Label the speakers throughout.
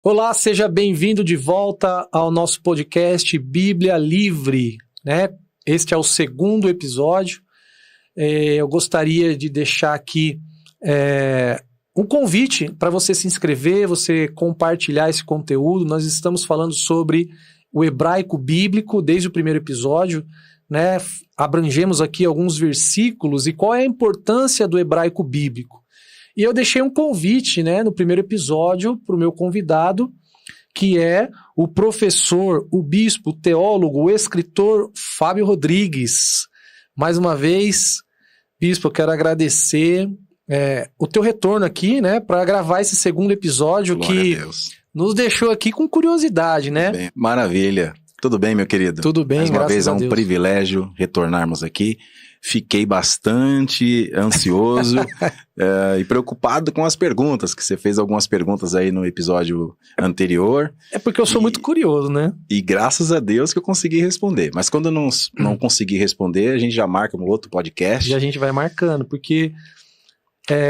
Speaker 1: Olá, seja bem-vindo de volta ao nosso podcast Bíblia Livre, né? Este é o segundo episódio. Eu gostaria de deixar aqui um convite para você se inscrever, você compartilhar esse conteúdo. Nós estamos falando sobre o hebraico bíblico desde o primeiro episódio, né? Abrangemos aqui alguns versículos e qual é a importância do hebraico bíblico. E eu deixei um convite, né, no primeiro episódio para o meu convidado, que é o professor, o bispo, o teólogo, o escritor Fábio Rodrigues. Mais uma vez, bispo, eu quero agradecer o teu retorno aqui, né, para gravar esse segundo episódio.
Speaker 2: Glória
Speaker 1: que
Speaker 2: a Deus.
Speaker 1: Nos deixou aqui com curiosidade, né?
Speaker 2: Bem, maravilha. Tudo bem, meu querido?
Speaker 1: Tudo bem,
Speaker 2: Mais uma
Speaker 1: graças
Speaker 2: vez
Speaker 1: a
Speaker 2: é um
Speaker 1: Deus.
Speaker 2: privilégio retornarmos aqui. Fiquei bastante ansioso e preocupado com as perguntas, que você fez algumas perguntas aí no episódio anterior.
Speaker 1: É porque eu sou muito curioso, né?
Speaker 2: E graças a Deus que eu consegui responder. Mas quando eu não consegui responder, a gente já marca um outro podcast.
Speaker 1: E a gente vai marcando, porque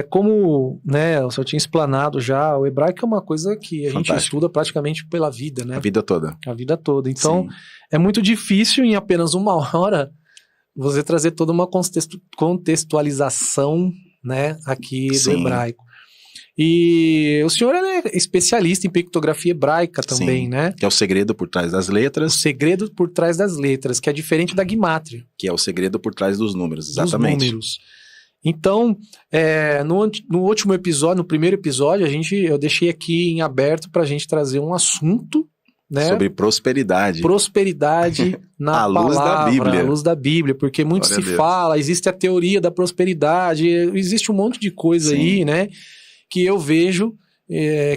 Speaker 1: como, né, o senhor tinha explanado já, o hebraico é uma coisa que a gente
Speaker 2: Fantástico.
Speaker 1: estuda praticamente pela vida, né?
Speaker 2: A vida toda.
Speaker 1: A vida toda. Então,
Speaker 2: Sim.
Speaker 1: é muito difícil em apenas uma hora você trazer toda uma contextualização, né, aqui do
Speaker 2: Sim.
Speaker 1: hebraico. E o senhor é especialista em pictografia hebraica também,
Speaker 2: Sim.
Speaker 1: né?
Speaker 2: Que é o segredo por trás das
Speaker 1: O
Speaker 2: letras,
Speaker 1: segredo por trás das letras, que é diferente da guimátria.
Speaker 2: que é o segredo por trás dos números,
Speaker 1: Dos
Speaker 2: exatamente.
Speaker 1: números. Então, no último episódio, no primeiro episódio, eu deixei aqui em aberto para a gente trazer um assunto, né?
Speaker 2: Sobre prosperidade.
Speaker 1: Prosperidade na
Speaker 2: À luz da
Speaker 1: palavra,
Speaker 2: Bíblia.
Speaker 1: à luz da Bíblia, porque muito
Speaker 2: Glória
Speaker 1: se
Speaker 2: a Deus.
Speaker 1: fala, existe a teoria da prosperidade, existe um monte de coisa
Speaker 2: Sim.
Speaker 1: aí, né? Que eu vejo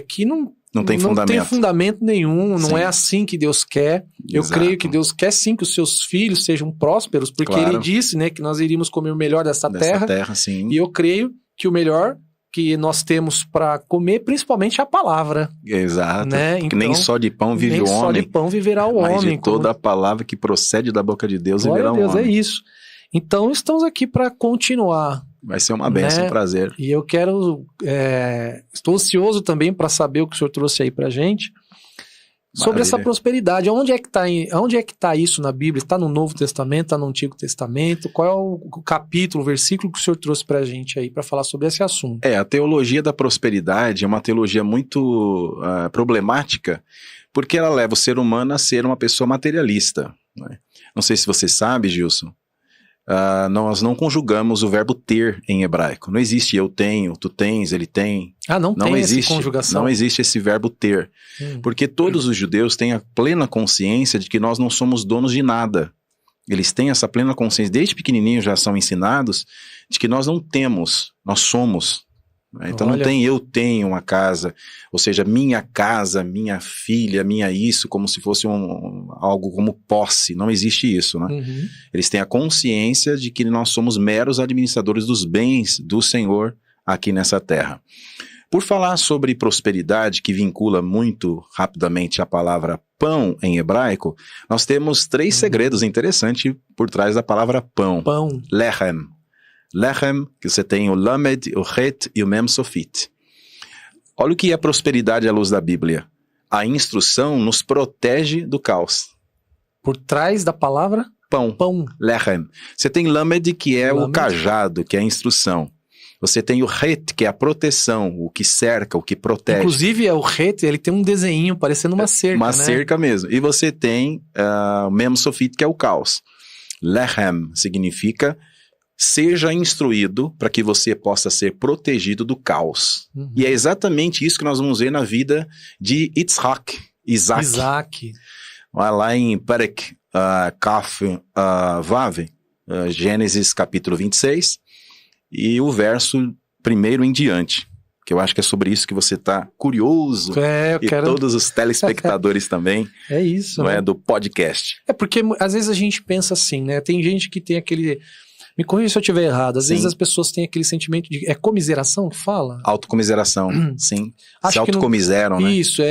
Speaker 1: que
Speaker 2: Não tem fundamento.
Speaker 1: fundamento nenhum, não
Speaker 2: Sim.
Speaker 1: é assim que Deus quer. Eu
Speaker 2: Exato.
Speaker 1: creio que Deus quer sim que os seus filhos sejam prósperos, porque
Speaker 2: Claro.
Speaker 1: Ele disse, né, que nós iríamos comer o melhor dessa
Speaker 2: Dessa
Speaker 1: terra,
Speaker 2: sim.
Speaker 1: e eu creio que o melhor que nós temos para comer, principalmente é a palavra,
Speaker 2: Exato.
Speaker 1: né?
Speaker 2: Que nem só de pão vive
Speaker 1: nem
Speaker 2: o
Speaker 1: só de
Speaker 2: homem,
Speaker 1: pão viverá o
Speaker 2: mas
Speaker 1: homem.
Speaker 2: de toda a palavra que procede da boca de Deus
Speaker 1: Glória
Speaker 2: viverá
Speaker 1: a
Speaker 2: um
Speaker 1: Deus,
Speaker 2: homem.
Speaker 1: é isso. Então, estamos aqui para continuar.
Speaker 2: Vai ser uma bênção,
Speaker 1: Né?
Speaker 2: um prazer.
Speaker 1: E eu quero... estou ansioso também para saber o que o senhor trouxe aí para gente sobre
Speaker 2: Maravilha.
Speaker 1: essa prosperidade. Onde é que está isso na Bíblia? Está no Novo Testamento? Está no Antigo Testamento? Qual é o capítulo, o versículo que o senhor trouxe para a gente aí para falar sobre esse assunto?
Speaker 2: A teologia da prosperidade é uma teologia muito problemática, porque ela leva o ser humano a ser uma pessoa materialista, né? Não sei se você sabe, Gilson, nós não conjugamos o verbo ter em hebraico. Não existe eu tenho, tu tens, ele tem.
Speaker 1: Não tem
Speaker 2: existe,
Speaker 1: essa conjugação?
Speaker 2: Não existe esse verbo ter. Porque todos os judeus têm a plena consciência de que nós não somos donos de nada. Eles têm essa plena consciência, desde pequenininhos já são ensinados, de que nós não temos, nós somos. Né? Então não tem eu tenho uma casa, ou seja, minha casa, minha filha, minha isso, como se fosse algo como posse. Não existe isso, né?
Speaker 1: Uhum.
Speaker 2: Eles têm a consciência de que nós somos meros administradores dos bens do Senhor aqui nessa terra. Por falar sobre prosperidade, que vincula muito rapidamente a palavra pão em hebraico, nós temos 3 segredos interessantes por trás da palavra pão.
Speaker 1: Pão.
Speaker 2: Lechem. Lechem, que você tem o lamed, o het e o mem sofit. Olha o que é prosperidade à luz da Bíblia. A instrução nos protege do caos.
Speaker 1: Por trás da palavra?
Speaker 2: Pão.
Speaker 1: Pão.
Speaker 2: Lechem. Você tem lamed, que é o
Speaker 1: Lamed.
Speaker 2: cajado, que é a instrução. Você tem o het, que é a proteção, o que cerca, o que protege.
Speaker 1: Inclusive, o rete, ele tem um desenho parecendo uma cerca,
Speaker 2: Uma
Speaker 1: né?
Speaker 2: cerca mesmo. E você tem o mem sofit, que é o caos. Lechem significa seja instruído para que você possa ser protegido do caos.
Speaker 1: Uhum.
Speaker 2: E é exatamente isso que nós vamos ver na vida de Isaac.
Speaker 1: Isaac.
Speaker 2: Vai lá em Perek Kaf Vav, Gênesis capítulo 26, e o verso 1 em diante, que eu acho que é sobre isso que você está curioso,
Speaker 1: Eu quero...
Speaker 2: todos os telespectadores também,
Speaker 1: É isso,
Speaker 2: não
Speaker 1: né?
Speaker 2: é, do podcast.
Speaker 1: É porque às vezes a gente pensa assim, né? Tem gente que tem aquele Me corrija se eu estiver errado. Às vezes as pessoas têm aquele sentimento de... É comiseração que fala?
Speaker 2: Autocomiseração, sim.
Speaker 1: Acho
Speaker 2: se autocomiseram, né?
Speaker 1: Isso,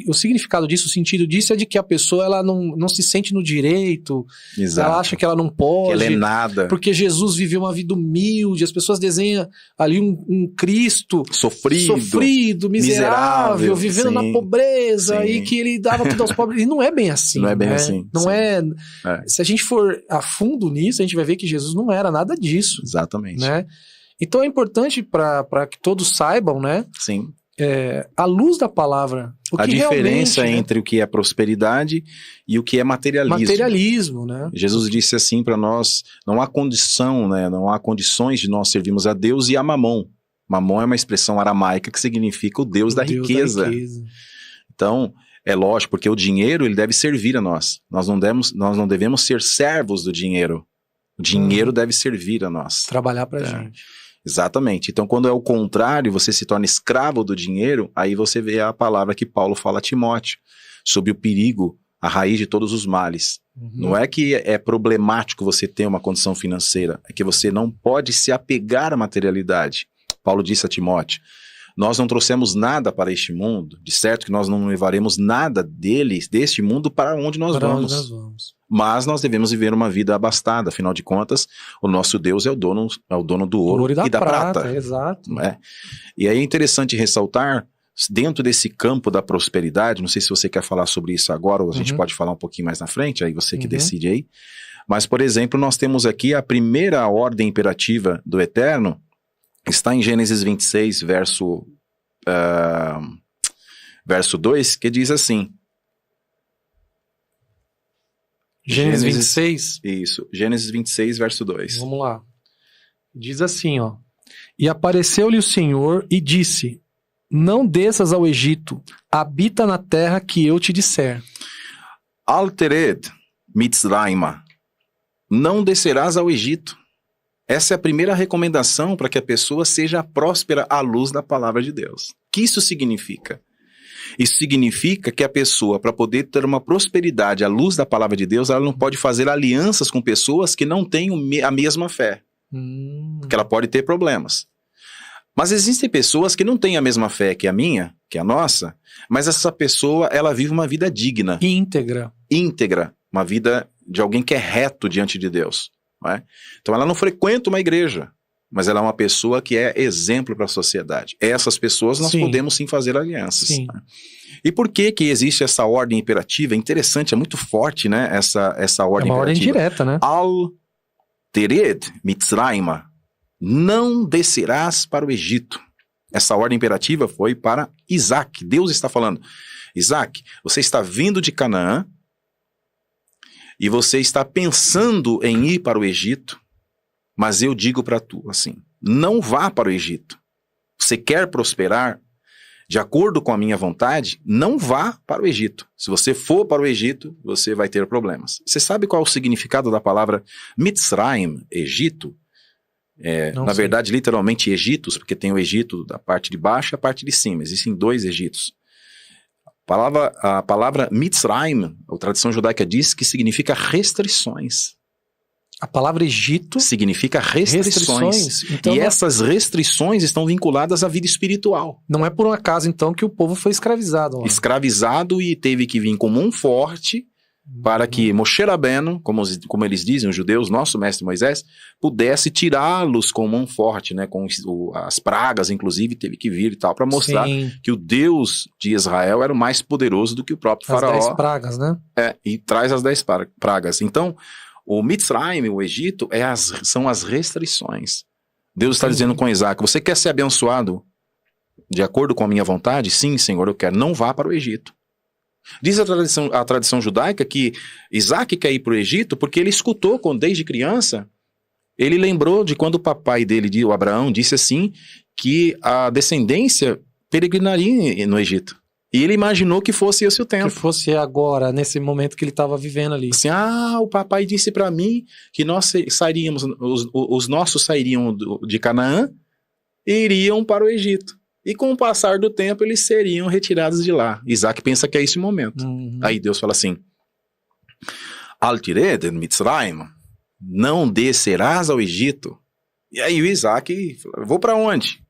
Speaker 1: o significado disso, o sentido disso é de que a pessoa ela não se sente no direito.
Speaker 2: Exato.
Speaker 1: Ela acha que ela não pode.
Speaker 2: Que ela é nada.
Speaker 1: Porque Jesus viveu uma vida humilde. As pessoas desenham ali um Cristo sofrido, miserável, vivendo na pobreza e que ele dava tudo aos pobres. E não é bem assim.
Speaker 2: Não é bem assim.
Speaker 1: Não é. Se a gente for a fundo nisso, a gente vai ver que Jesus não era nada disso.
Speaker 2: Exatamente.
Speaker 1: Né? Então é importante para que todos saibam, né?
Speaker 2: Sim.
Speaker 1: À luz da palavra.
Speaker 2: A diferença entre o que é prosperidade e o que é materialismo.
Speaker 1: Materialismo, né?
Speaker 2: Jesus disse assim para nós: não há condição, né? Não há condições de nós servirmos a Deus e a Mamon. Mamon é uma expressão aramaica que significa o Deus da riqueza. Então, é lógico, porque o dinheiro ele deve servir a nós. Nós não devemos ser servos do dinheiro. O dinheiro deve servir a nós.
Speaker 1: Trabalhar pra gente.
Speaker 2: Exatamente. Então, quando é o contrário, você se torna escravo do dinheiro, aí você vê a palavra que Paulo fala a Timóteo, sobre o perigo, a raiz de todos os males. Não é que é problemático você ter uma condição financeira, é que você não pode se apegar à materialidade. Paulo disse a Timóteo: nós não trouxemos nada para este mundo, de certo que nós não levaremos nada deste mundo para onde nós vamos. Mas nós devemos viver uma vida abastada, afinal de contas, o nosso Deus é o dono do ouro e da prata.
Speaker 1: Exato.
Speaker 2: E aí é interessante ressaltar, dentro desse campo da prosperidade, não sei se você quer falar sobre isso agora ou a gente pode falar um pouquinho mais na frente, aí você que decide aí. Mas, por exemplo, nós temos aqui a primeira ordem imperativa do Eterno, está em Gênesis 26, verso 2, que diz assim.
Speaker 1: Gênesis 26?
Speaker 2: Isso, Gênesis 26, verso 2.
Speaker 1: Vamos lá. Diz assim, ó. E apareceu-lhe o Senhor e disse: não desças ao Egito, habita na terra que eu te disser.
Speaker 2: Altered Mitzrayma, não descerás ao Egito. Essa é a primeira recomendação para que a pessoa seja próspera à luz da palavra de Deus. O que isso significa? Isso significa que a pessoa, para poder ter uma prosperidade à luz da palavra de Deus, ela não pode fazer alianças com pessoas que não têm a mesma fé. Porque ela pode ter problemas. Mas existem pessoas que não têm a mesma fé que a minha, que a nossa, mas essa pessoa, ela vive uma vida digna. Íntegra. Uma vida de alguém que é reto diante de Deus. Não é? Então ela não frequenta uma igreja, mas ela é uma pessoa que é exemplo para a sociedade. Essas pessoas nós podemos sim fazer alianças. Né? E por que existe essa ordem imperativa? É interessante, é muito forte, né? Essa ordem imperativa. É uma
Speaker 1: ordem direta, né?
Speaker 2: Al-Tered Mitzrayma, não descerás para o Egito. Essa ordem imperativa foi para Isaac. Deus está falando: Isaac, você está vindo de Canaã, e você está pensando em ir para o Egito, mas eu digo para tu assim: não vá para o Egito. Você quer prosperar de acordo com a minha vontade? Não vá para o Egito. Se você for para o Egito, você vai ter problemas. Você sabe qual é o significado da palavra Mitzrayim, Egito? Na verdade, literalmente Egitos, porque tem o Egito da parte de baixo e a parte de cima. Existem 2 Egitos. A palavra Mitzrayim, a tradição judaica diz que significa restrições.
Speaker 1: A palavra Egito
Speaker 2: significa restrições. Então, e essas restrições estão vinculadas à vida espiritual.
Speaker 1: Não é por um acaso, então, que o povo foi escravizado.
Speaker 2: Escravizado e teve que vir com mão forte para que Moshe Rabbeinu, como eles dizem, os judeus, nosso mestre Moisés, pudesse tirá-los com mão forte, né, com as pragas, inclusive, teve que vir e tal, para mostrar que o Deus de Israel era o mais poderoso do que o próprio faraó.
Speaker 1: As 10 pragas, né?
Speaker 2: E traz as 10 pragas. Então, o Mitzrayim, o Egito, são as restrições. Deus está dizendo com Isaac: você quer ser abençoado de acordo com a minha vontade? Sim, Senhor, eu quero. Não vá para o Egito. Diz a tradição judaica que Isaac quer ir para o Egito porque ele escutou, desde criança, ele lembrou de quando o papai dele, o Abraão, disse assim, que a descendência peregrinaria no Egito. E ele imaginou que fosse esse o tempo.
Speaker 1: Que fosse agora, nesse momento que ele estava vivendo ali.
Speaker 2: Assim, o papai disse para mim que nós sairíamos, os nossos sairiam de Canaã e iriam para o Egito. E com o passar do tempo, eles seriam retirados de lá. Isaac pensa que é esse o momento. Aí Deus fala assim: Al-Tired Mitzrayim, não descerás ao Egito. E aí o Isaac falou, vou para onde?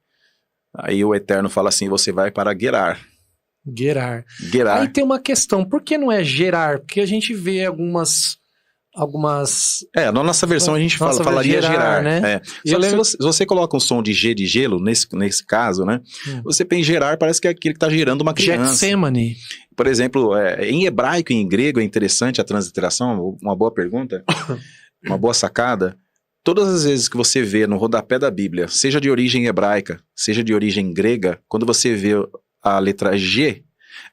Speaker 2: Aí o Eterno fala assim, você vai para Gerar.
Speaker 1: Gerar.
Speaker 2: Gerar.
Speaker 1: Aí tem uma questão, por que não é Gerar? Porque a gente vê algumas...
Speaker 2: Na nossa versão a gente falaria gerar,
Speaker 1: né?
Speaker 2: Se você coloca um som de G de gelo, nesse caso, né? Você pensa em gerar, parece que é aquele que está gerando uma criança.
Speaker 1: Getsemane.
Speaker 2: Por exemplo, em hebraico e em grego é interessante a transliteração, uma boa pergunta, uma boa sacada. Todas as vezes que você vê no rodapé da Bíblia, seja de origem hebraica, seja de origem grega, quando você vê a letra G,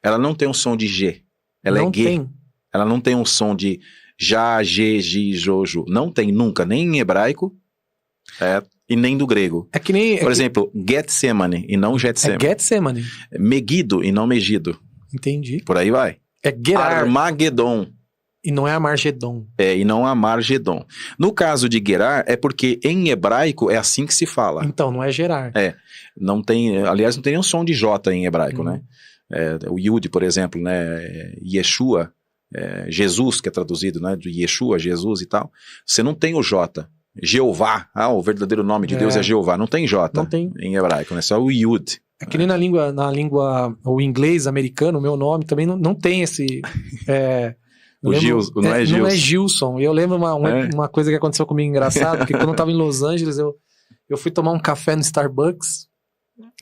Speaker 2: ela não tem um som de G, ela é G. Ela não tem um som de Já, G, Gi, Jojo. Não tem nunca, nem em hebraico e nem do grego.
Speaker 1: É que nem...
Speaker 2: Por exemplo, Getsemane e não Getsemane.
Speaker 1: É Getsemane.
Speaker 2: Megido e não Megido.
Speaker 1: Entendi.
Speaker 2: Por aí vai.
Speaker 1: É Gerar.
Speaker 2: Armagedon.
Speaker 1: E não é Amargedon.
Speaker 2: E não Amargedon. No caso de Gerar, é porque em hebraico é assim que se fala.
Speaker 1: Então, não é Gerar.
Speaker 2: Não tem... Aliás, não tem nenhum som de J em hebraico, né? O Yud, por exemplo, né? Yeshua... Jesus, que é traduzido, né, de Yeshua, Jesus e tal, você não tem o J. Jeová, o verdadeiro nome de Deus é Jeová, não tem J em hebraico, né, só o Yud.
Speaker 1: É que nem na língua, o inglês americano, o meu nome também não tem esse...
Speaker 2: Não é Gilson.
Speaker 1: Não é Gilson. Eu lembro uma coisa que aconteceu comigo engraçado, que quando eu tava em Los Angeles, eu fui tomar um café no Starbucks,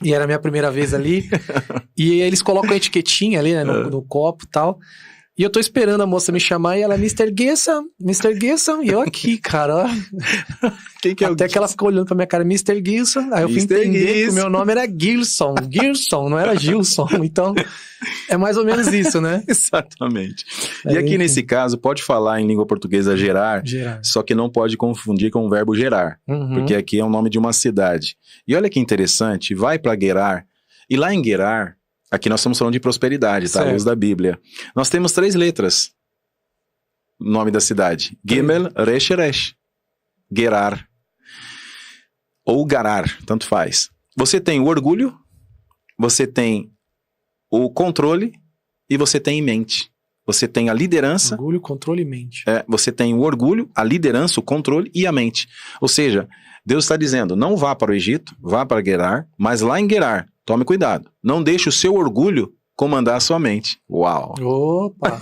Speaker 1: e era a minha primeira vez ali, e eles colocam a etiquetinha ali, né, no copo e tal. E eu tô esperando a moça me chamar e ela, Mr. Gilson, e eu aqui, cara, ó. Até que ela ficou olhando pra minha cara, Mr. Gilson, aí eu fui entender que o meu nome era Gilson, não era Gilson, então é mais ou menos isso, né?
Speaker 2: Exatamente. E aqui nesse caso, pode falar em língua portuguesa gerar, só que não pode confundir com o verbo gerar, porque aqui é o nome de uma cidade. E olha que interessante, vai pra Gerar, e lá em Gerar, aqui nós estamos falando de prosperidade, tá? À luz da Bíblia. Nós temos 3 letras no nome da cidade. Gimel, Resh, Resh. Gerar. Ou Garar, tanto faz. Você tem o orgulho, você tem o controle e você tem mente. Você tem a liderança.
Speaker 1: Orgulho, controle e mente.
Speaker 2: Você tem o orgulho, a liderança, o controle e a mente. Ou seja, Deus está dizendo, não vá para o Egito, vá para Gerar, mas lá em Gerar, tome cuidado. Não deixe o seu orgulho comandar a sua mente. Uau!
Speaker 1: Opa!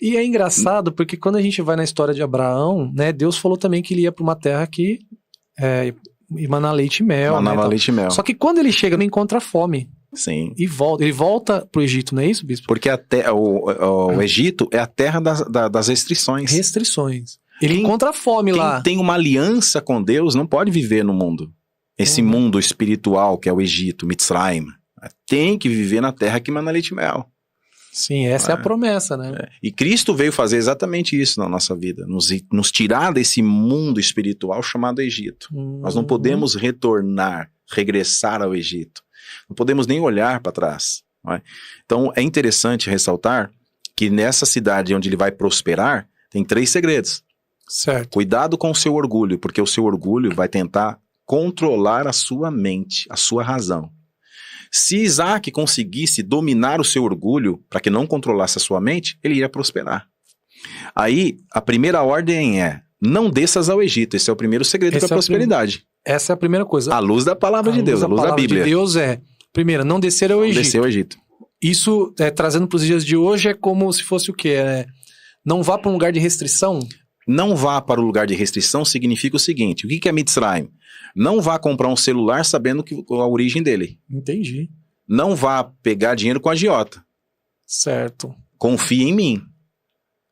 Speaker 1: E é engraçado porque quando a gente vai na história de Abraão, né, Deus falou também que ele ia para uma terra que emana leite e mel.
Speaker 2: Manava leite e mel.
Speaker 1: Só que quando ele chega, ele encontra fome.
Speaker 2: Sim.
Speaker 1: E ele volta pro Egito, não é isso, bispo?
Speaker 2: Porque o Egito é a terra das restrições.
Speaker 1: Restrições. Ele encontra fome lá.
Speaker 2: Quem tem uma aliança com Deus não pode viver no mundo. Esse mundo espiritual que é o Egito, Mitzrayim. Tem que viver na terra que emana leite e mel.
Speaker 1: Sim, essa é a promessa, né?
Speaker 2: E Cristo veio fazer exatamente isso na nossa vida. Nos tirar desse mundo espiritual chamado Egito. Nós não podemos regressar ao Egito. Não podemos nem olhar para trás. Não é? Então é interessante ressaltar que nessa cidade onde ele vai prosperar, tem 3 segredos.
Speaker 1: Certo.
Speaker 2: Cuidado com o seu orgulho, porque o seu orgulho vai tentar controlar a sua mente, a sua razão. Se Isaac conseguisse dominar o seu orgulho para que não controlasse a sua mente, ele ia prosperar. Aí, a primeira ordem é, não desças ao Egito. Esse é o primeiro segredo da prosperidade.
Speaker 1: Essa é a primeira coisa.
Speaker 2: À luz da palavra de Deus, à luz da Bíblia.
Speaker 1: A palavra de Deus primeiro, não descer ao Egito.
Speaker 2: Descer ao Egito.
Speaker 1: Isso, trazendo para os dias de hoje, é como se fosse o quê? Não vá para um lugar de restrição?
Speaker 2: Não vá para o lugar de restrição significa o seguinte, o que é Mitzrayim? Não vá comprar um celular sabendo a origem dele.
Speaker 1: Entendi.
Speaker 2: Não vá pegar dinheiro com agiota.
Speaker 1: Certo.
Speaker 2: Confie em mim.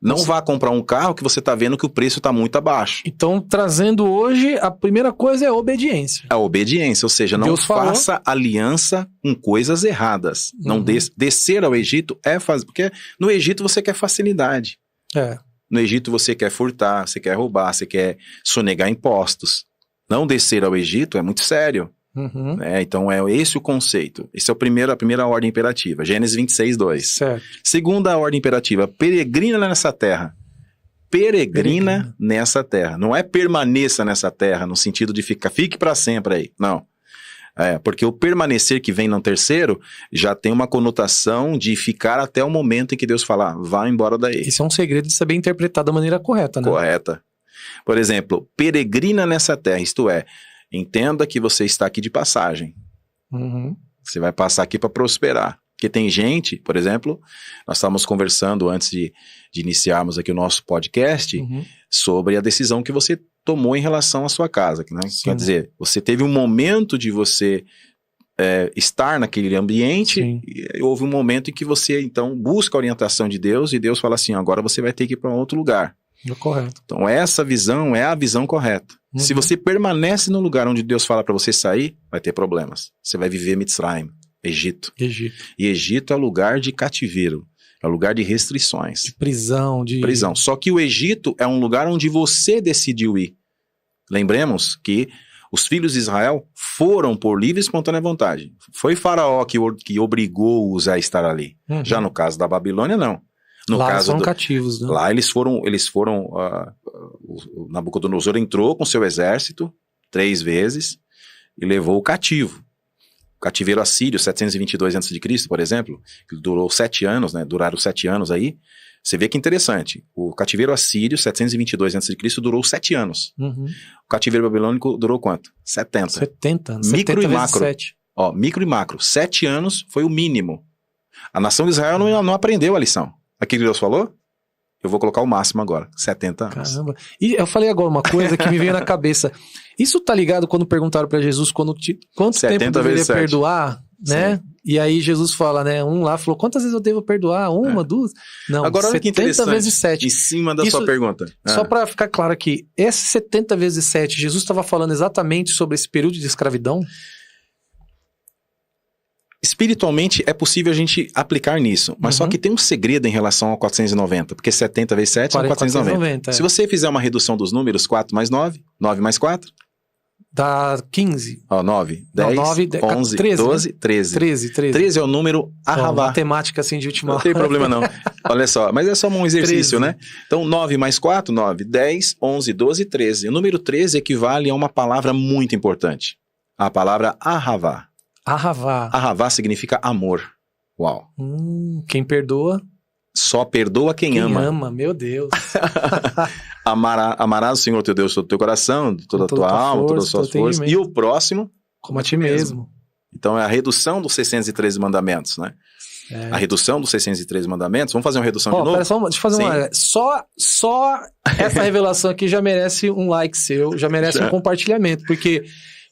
Speaker 2: Não vá comprar um carro que você está vendo que o preço está muito abaixo.
Speaker 1: Então, trazendo hoje, a primeira coisa é a obediência.
Speaker 2: A obediência, ou seja, não faça aliança com coisas erradas. Não descer ao Egito é fazer... Porque no Egito você quer facilidade. No Egito você quer furtar, você quer roubar, você quer sonegar impostos. Não descer ao Egito é muito sério. Então é esse o conceito. Esse é a primeira ordem imperativa. Gênesis 26, 2.
Speaker 1: Certo.
Speaker 2: Segunda ordem imperativa. Peregrina nessa terra. Peregrina nessa terra. Não é permaneça nessa terra no sentido de fique para sempre aí. Não. Porque o permanecer que vem no terceiro já tem uma conotação de ficar até o momento em que Deus falar, vá embora daí.
Speaker 1: Isso é um segredo de saber interpretar da maneira correta, né?
Speaker 2: Correta. Por exemplo, peregrina nessa terra, isto é, entenda que você está aqui de passagem.
Speaker 1: Uhum.
Speaker 2: Você vai passar aqui para prosperar. Porque tem gente, por exemplo, nós estávamos conversando antes de iniciarmos aqui o nosso podcast sobre a decisão que você tomou em relação à sua casa. Né? Quer dizer, você teve um momento de você estar naquele ambiente, e houve um momento em que você, então, busca a orientação de Deus, e Deus fala assim, agora você vai ter que ir para um outro lugar.
Speaker 1: É correto.
Speaker 2: Então, essa visão é a visão correta. Se você permanece no lugar onde Deus fala para você sair, vai ter problemas. Você vai viver Mitzrayim, Egito. E Egito é lugar de cativeiro, é lugar de restrições.
Speaker 1: De prisão.
Speaker 2: Prisão. Só que o Egito é um lugar onde você decidiu ir. Lembremos que os filhos de Israel foram por livre e espontânea vontade. Foi Faraó que obrigou-os a estar ali. Já no caso da Babilônia, não. No
Speaker 1: lá
Speaker 2: caso
Speaker 1: foram cativos, né?
Speaker 2: Lá eles foram o Nabucodonosor entrou com seu exército 3 vezes e levou o cativo. O cativeiro assírio, 722 a.C., por exemplo, que durou 7 anos, né? Duraram 7 anos aí. Você vê que interessante. O cativeiro assírio, 722 a.C., durou 7 anos. O cativeiro babilônico durou quanto? 70.
Speaker 1: 70 anos.
Speaker 2: Micro
Speaker 1: 70
Speaker 2: e macro.
Speaker 1: 7.
Speaker 2: Ó, micro e macro. 7 anos foi o mínimo. A nação de Israel não aprendeu a lição. Aquilo que Deus falou? Eu vou colocar o máximo agora, 70 anos.
Speaker 1: Caramba. E eu falei agora uma coisa que me veio na cabeça. Isso tá ligado quando perguntaram para Jesus quanto tempo deveria perdoar, né? Sim. E aí Jesus fala, né? Um lá falou, quantas vezes eu devo perdoar? Uma, 2? Não,
Speaker 2: agora,
Speaker 1: 70 vezes 7.
Speaker 2: Em cima da sua pergunta.
Speaker 1: Só para ficar claro aqui, esse 70 vezes 7, Jesus estava falando exatamente sobre esse período de escravidão?
Speaker 2: Espiritualmente é possível a gente aplicar nisso, mas só que tem um segredo em relação ao 490, porque 70 vezes 7 são 490. Se você fizer uma redução dos números, 4 mais 9, 9 mais 4...
Speaker 1: dá 15.
Speaker 2: Ó, 9, 10, 11,
Speaker 1: 13,
Speaker 2: 12, né? 13. 13 é o número Ahavá.
Speaker 1: Matemática assim de última hora.
Speaker 2: Não tem problema não. Olha só, mas é só um exercício, 13. Né? Então 9 mais 4, 9, 10, 11, 12, 13. O número 13 equivale a uma palavra muito importante. A palavra Ahavá.
Speaker 1: Ahavá.
Speaker 2: Ahavá significa amor. Uau.
Speaker 1: Quem perdoa?
Speaker 2: Só perdoa quem ama.
Speaker 1: Quem ama, meu Deus.
Speaker 2: Amarás o Senhor teu Deus todo o teu coração, toda a tua alma, todas as suas forças. E o próximo
Speaker 1: como a ti mesmo.
Speaker 2: Então é a redução dos 613 mandamentos, né? A redução dos 613 mandamentos. Vamos fazer uma redução de novo?
Speaker 1: Pera, deixa eu fazer uma... Só essa revelação aqui já merece um like seu, já merece um compartilhamento, porque...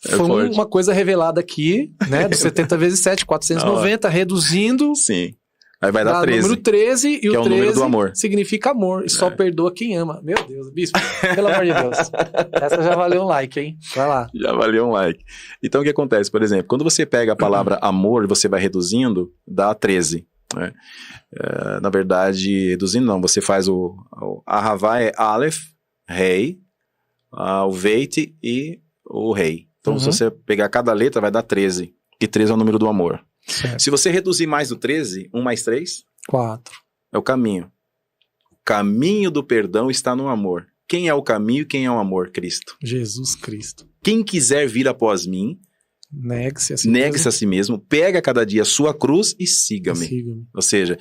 Speaker 1: Foi uma coisa revelada aqui, né? Do 70 vezes 7, 490, reduzindo.
Speaker 2: Sim. Aí vai dar 13.
Speaker 1: O número 13 e o 13
Speaker 2: o número do amor.
Speaker 1: Significa amor. E só perdoa quem ama. Meu Deus, bispo, pelo amor de Deus. Essa já valeu um like, hein? Vai lá.
Speaker 2: Já valeu um like. Então o que acontece? Por exemplo, quando você pega a palavra amor e você vai reduzindo, dá 13. Né? Na verdade, reduzindo não. Você faz o Ahavá é Aleph, Rei, o Veit e o Rei. Então, se você pegar cada letra, vai dar 13. E 13 é o número do amor.
Speaker 1: Certo.
Speaker 2: Se você reduzir mais do 13, 1 mais 3?
Speaker 1: 4.
Speaker 2: É o caminho. O caminho do perdão está no amor. Quem é o caminho e quem é o amor? Cristo.
Speaker 1: Jesus Cristo.
Speaker 2: Quem quiser vir após mim,
Speaker 1: negue-se
Speaker 2: a si mesmo, pega cada dia a sua cruz e siga-me. Ou seja,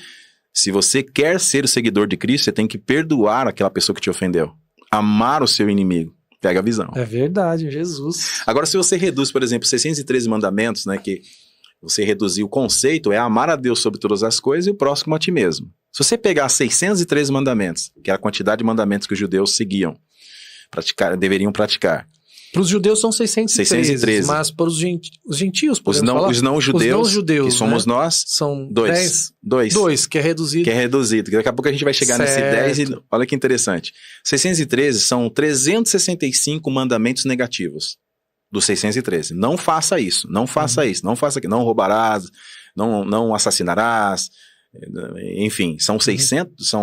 Speaker 2: se você quer ser o seguidor de Cristo, você tem que perdoar aquela pessoa que te ofendeu. Amar o seu inimigo. Pega a visão.
Speaker 1: É verdade, Jesus.
Speaker 2: Agora, se você reduz, por exemplo, 613 mandamentos, né, que você reduzir o conceito, é amar a Deus sobre todas as coisas e o próximo a ti mesmo. Se você pegar 613 mandamentos, que é a quantidade de mandamentos que os judeus seguiam, deveriam praticar.
Speaker 1: Para os judeus são 613, mas para os gentios,
Speaker 2: os não judeus, que somos nós,
Speaker 1: são
Speaker 2: 2.
Speaker 1: 2, que é reduzido.
Speaker 2: Daqui a pouco a gente vai chegar nesse 10 e olha que interessante. 613 são 365 mandamentos negativos dos 613. Não faça isso, não faça isso, não faça aquilo, não roubarás, não assassinarás, enfim, são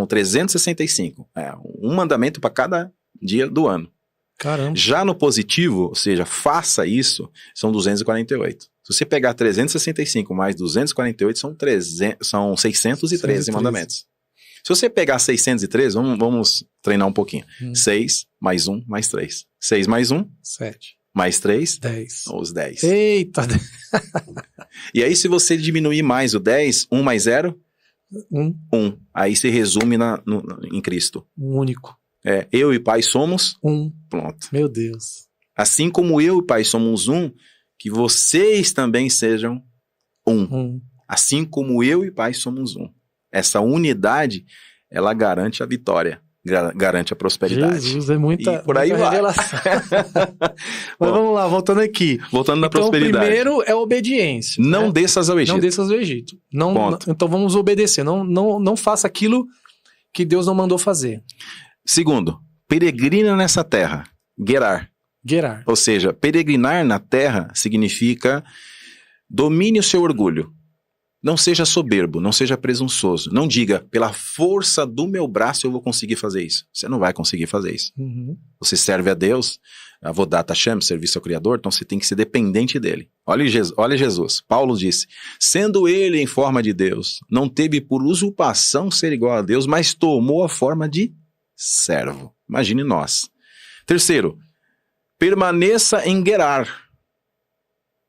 Speaker 2: 365. Um mandamento para cada dia do ano.
Speaker 1: Caramba.
Speaker 2: Já no positivo, ou seja, faça isso, são 248. Se você pegar 365 mais 248, são 613 mandamentos. Se você pegar 613, vamos treinar um pouquinho. 6 mais 1 mais 3. 6 mais 1?
Speaker 1: 7.
Speaker 2: Mais 3?
Speaker 1: 10.
Speaker 2: Os 10.
Speaker 1: Eita!
Speaker 2: E aí, se você diminuir mais o 10, 1 mais 0? 1. Aí se resume em Cristo.
Speaker 1: Um único.
Speaker 2: Eu e Pai somos
Speaker 1: um.
Speaker 2: Pronto.
Speaker 1: Meu Deus.
Speaker 2: Assim como eu e Pai somos um, que vocês também sejam um. Assim como eu e Pai somos um. Essa unidade, ela garante a vitória, garante a prosperidade.
Speaker 1: Jesus, é muita,
Speaker 2: e por aí
Speaker 1: muita
Speaker 2: vai.
Speaker 1: Revelação. Mas vamos lá, voltando aqui.
Speaker 2: Voltando na
Speaker 1: então,
Speaker 2: prosperidade.
Speaker 1: O primeiro é obediência.
Speaker 2: Não desças ao Egito.
Speaker 1: Não desças ao Egito. Então vamos obedecer. Não faça aquilo que Deus não mandou fazer.
Speaker 2: Segundo, peregrina nessa terra. Gerar. Ou seja, peregrinar na terra significa domine o seu orgulho. Não seja soberbo, não seja presunçoso. Não diga, pela força do meu braço eu vou conseguir fazer isso. Você não vai conseguir fazer isso. Você serve a Deus, Avodat Hashem, serviço ao Criador, então você tem que ser dependente dele. Olha Jesus. Paulo disse, sendo ele em forma de Deus, não teve por usurpação ser igual a Deus, mas tomou a forma de servo. Imagine nós. Terceiro, permaneça em Gerar,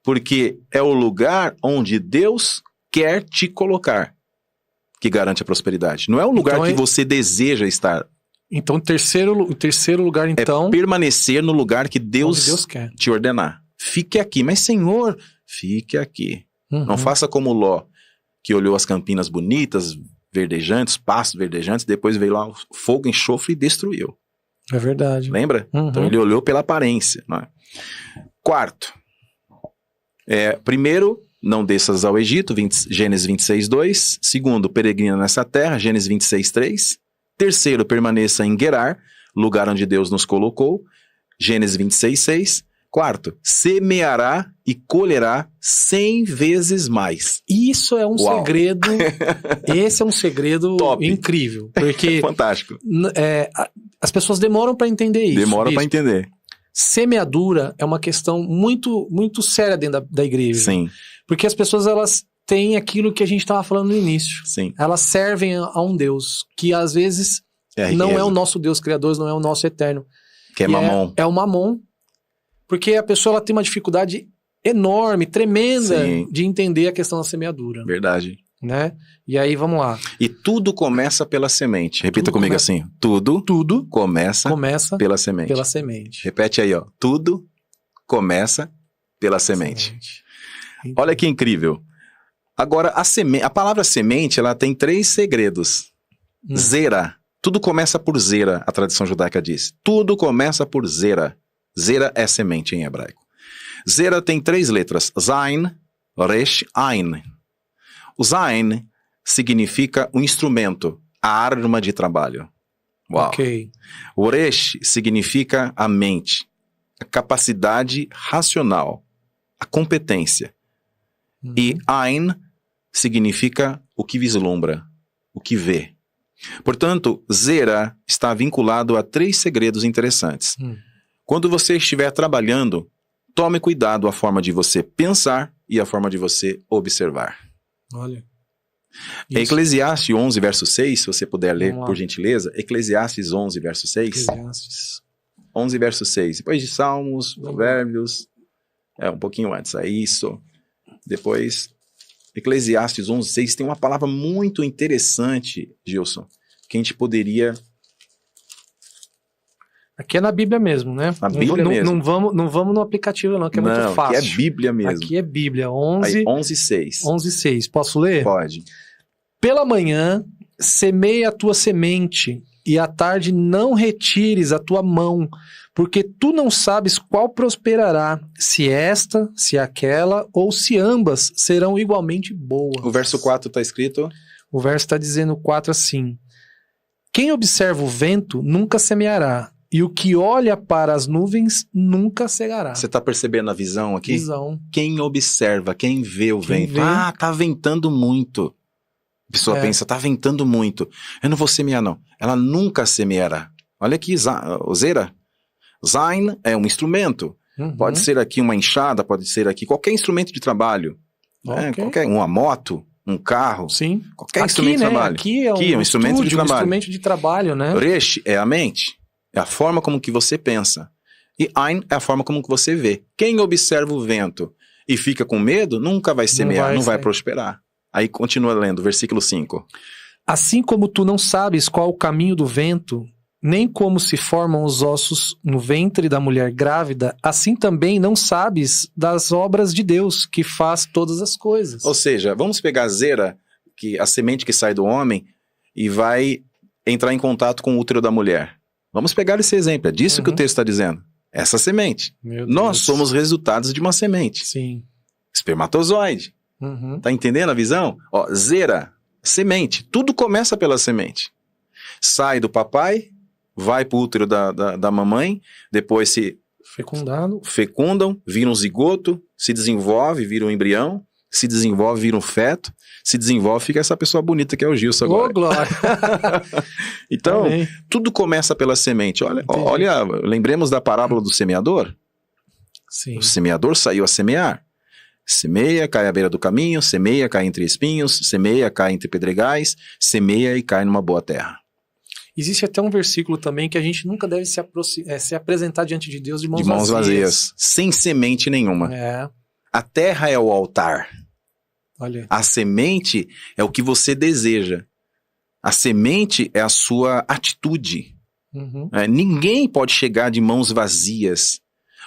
Speaker 2: porque é o lugar onde Deus quer te colocar, que garante a prosperidade. Não é o lugar que você deseja estar.
Speaker 1: Então, o terceiro lugar, então...
Speaker 2: é permanecer no lugar que Deus
Speaker 1: quer
Speaker 2: te ordenar. Fique aqui. Mas, Senhor, fique aqui. Não faça como Ló, que olhou as campinas bonitas, verdejantes, pastos verdejantes, depois veio lá o fogo, enxofre e destruiu.
Speaker 1: É verdade.
Speaker 2: Lembra? Então, ele olhou pela aparência. Não é? Quarto, primeiro... não desças ao Egito, Gênesis 26:2. Segundo, peregrina nessa terra, Gênesis 26:3. Terceiro, permaneça em Gerar, lugar onde Deus nos colocou, Gênesis 26:6. Quarto, semeará e colherá 100 vezes mais.
Speaker 1: Isso é um segredo, esse é um segredo
Speaker 2: top,
Speaker 1: incrível, porque
Speaker 2: fantástico.
Speaker 1: As pessoas demoram para entender isso.
Speaker 2: Demoram para entender.
Speaker 1: Semeadura é uma questão muito, muito séria dentro da igreja.
Speaker 2: Sim.
Speaker 1: Porque as pessoas, elas têm aquilo que a gente estava falando no início.
Speaker 2: Sim.
Speaker 1: Elas servem a um Deus que às vezes não é o nosso Deus criador, não é o nosso eterno.
Speaker 2: Que é Mamon.
Speaker 1: É o Mamon. Porque a pessoa ela tem uma dificuldade enorme, tremenda, de entender a questão da semeadura.
Speaker 2: Verdade.
Speaker 1: Né? E aí, vamos lá.
Speaker 2: E tudo começa pela semente. Repita comigo assim. Tudo começa pela semente.
Speaker 1: Pela semente.
Speaker 2: Repete aí, ó. Tudo começa pela semente. Olha que incrível. Agora, a palavra semente, ela tem 3 segredos. Zera. Tudo começa por zera, a tradição judaica diz. Tudo começa por zera. Zera é semente em hebraico. Zera tem 3 letras. Zain, Resh, Ain. O Zain significa um instrumento, a arma de trabalho. Uau.
Speaker 1: Ok.
Speaker 2: O Resh significa a mente, a capacidade racional, a competência. E Ain significa o que vislumbra, o que vê. Portanto, Zera está vinculado a 3 segredos interessantes. Quando você estiver trabalhando, tome cuidado a forma de você pensar e a forma de você observar.
Speaker 1: Olha.
Speaker 2: Eclesiastes 11, verso 6, se você puder ler, por gentileza. Eclesiastes 11, verso 6.
Speaker 1: Eclesiastes
Speaker 2: 11, verso 6. Depois de Salmos, Provérbios, um pouquinho antes, é isso. Depois, Eclesiastes 11, 6, tem uma palavra muito interessante, Gilson, que a gente poderia...
Speaker 1: Aqui é na Bíblia mesmo, né?
Speaker 2: Na Bíblia mesmo.
Speaker 1: Não vamos no aplicativo não, que é muito fácil.
Speaker 2: Aqui é Bíblia mesmo.
Speaker 1: Aqui é Bíblia, 11...
Speaker 2: Aí, 11, 6.
Speaker 1: 11, 6. Posso ler?
Speaker 2: Pode.
Speaker 1: Pela manhã, semeia a tua semente, e à tarde não retires a tua mão, porque tu não sabes qual prosperará, se esta, se aquela, ou se ambas serão igualmente boas.
Speaker 2: O verso 4 está escrito?
Speaker 1: O verso está dizendo 4 assim: quem observa o vento nunca semeará, e o que olha para as nuvens nunca cegará.
Speaker 2: Você está percebendo a visão aqui?
Speaker 1: Visão.
Speaker 2: Quem observa, quem vê o vento. Ah, tá ventando muito. A pessoa pensa, tá ventando muito. Eu não vou semear, não. Ela nunca semeará. Olha aqui, Zera. Zain é um instrumento. Pode ser aqui uma enxada, pode ser aqui qualquer instrumento de trabalho. Uma moto, um carro.
Speaker 1: Sim.
Speaker 2: Qualquer instrumento de trabalho.
Speaker 1: Aqui é um instrumento de trabalho. Um instrumento de trabalho, né?
Speaker 2: Resh é a mente. É a forma como que você pensa. E Ain é a forma como que você vê. Quem observa o vento e fica com medo, nunca vai semear, não vai prosperar. Aí continua lendo, versículo 5.
Speaker 1: Assim como tu não sabes qual o caminho do vento, nem como se formam os ossos no ventre da mulher grávida, assim também não sabes das obras de Deus, que faz todas as coisas.
Speaker 2: Ou seja, vamos pegar a Zera, que a semente que sai do homem, e vai entrar em contato com o útero da mulher. Vamos pegar esse exemplo, é disso que o texto está dizendo. Essa semente. Nós somos resultados de uma semente.
Speaker 1: Sim.
Speaker 2: Espermatozoide. Tá entendendo a visão? Ó, Zera, semente. Tudo começa pela semente. Sai do papai, vai pro útero da mamãe, depois se fecundam, vira um zigoto, se desenvolve, vira um embrião, se desenvolve, vira um feto, se desenvolve, fica essa pessoa bonita que é o Gilson agora.
Speaker 1: Ô, glória!
Speaker 2: Então, tudo começa pela semente. Olha, lembremos da parábola do semeador?
Speaker 1: Sim.
Speaker 2: O semeador saiu a semear. Semeia, cai à beira do caminho, semeia, cai entre espinhos, semeia, cai entre pedregais, semeia e cai numa boa terra.
Speaker 1: Existe até um versículo também que a gente nunca deve se apresentar diante de Deus de mãos
Speaker 2: vazias. De mãos vazias, sem semente nenhuma. A terra é o altar.
Speaker 1: Olha.
Speaker 2: A semente é o que você deseja. A semente é a sua atitude. Ninguém pode chegar de mãos vazias.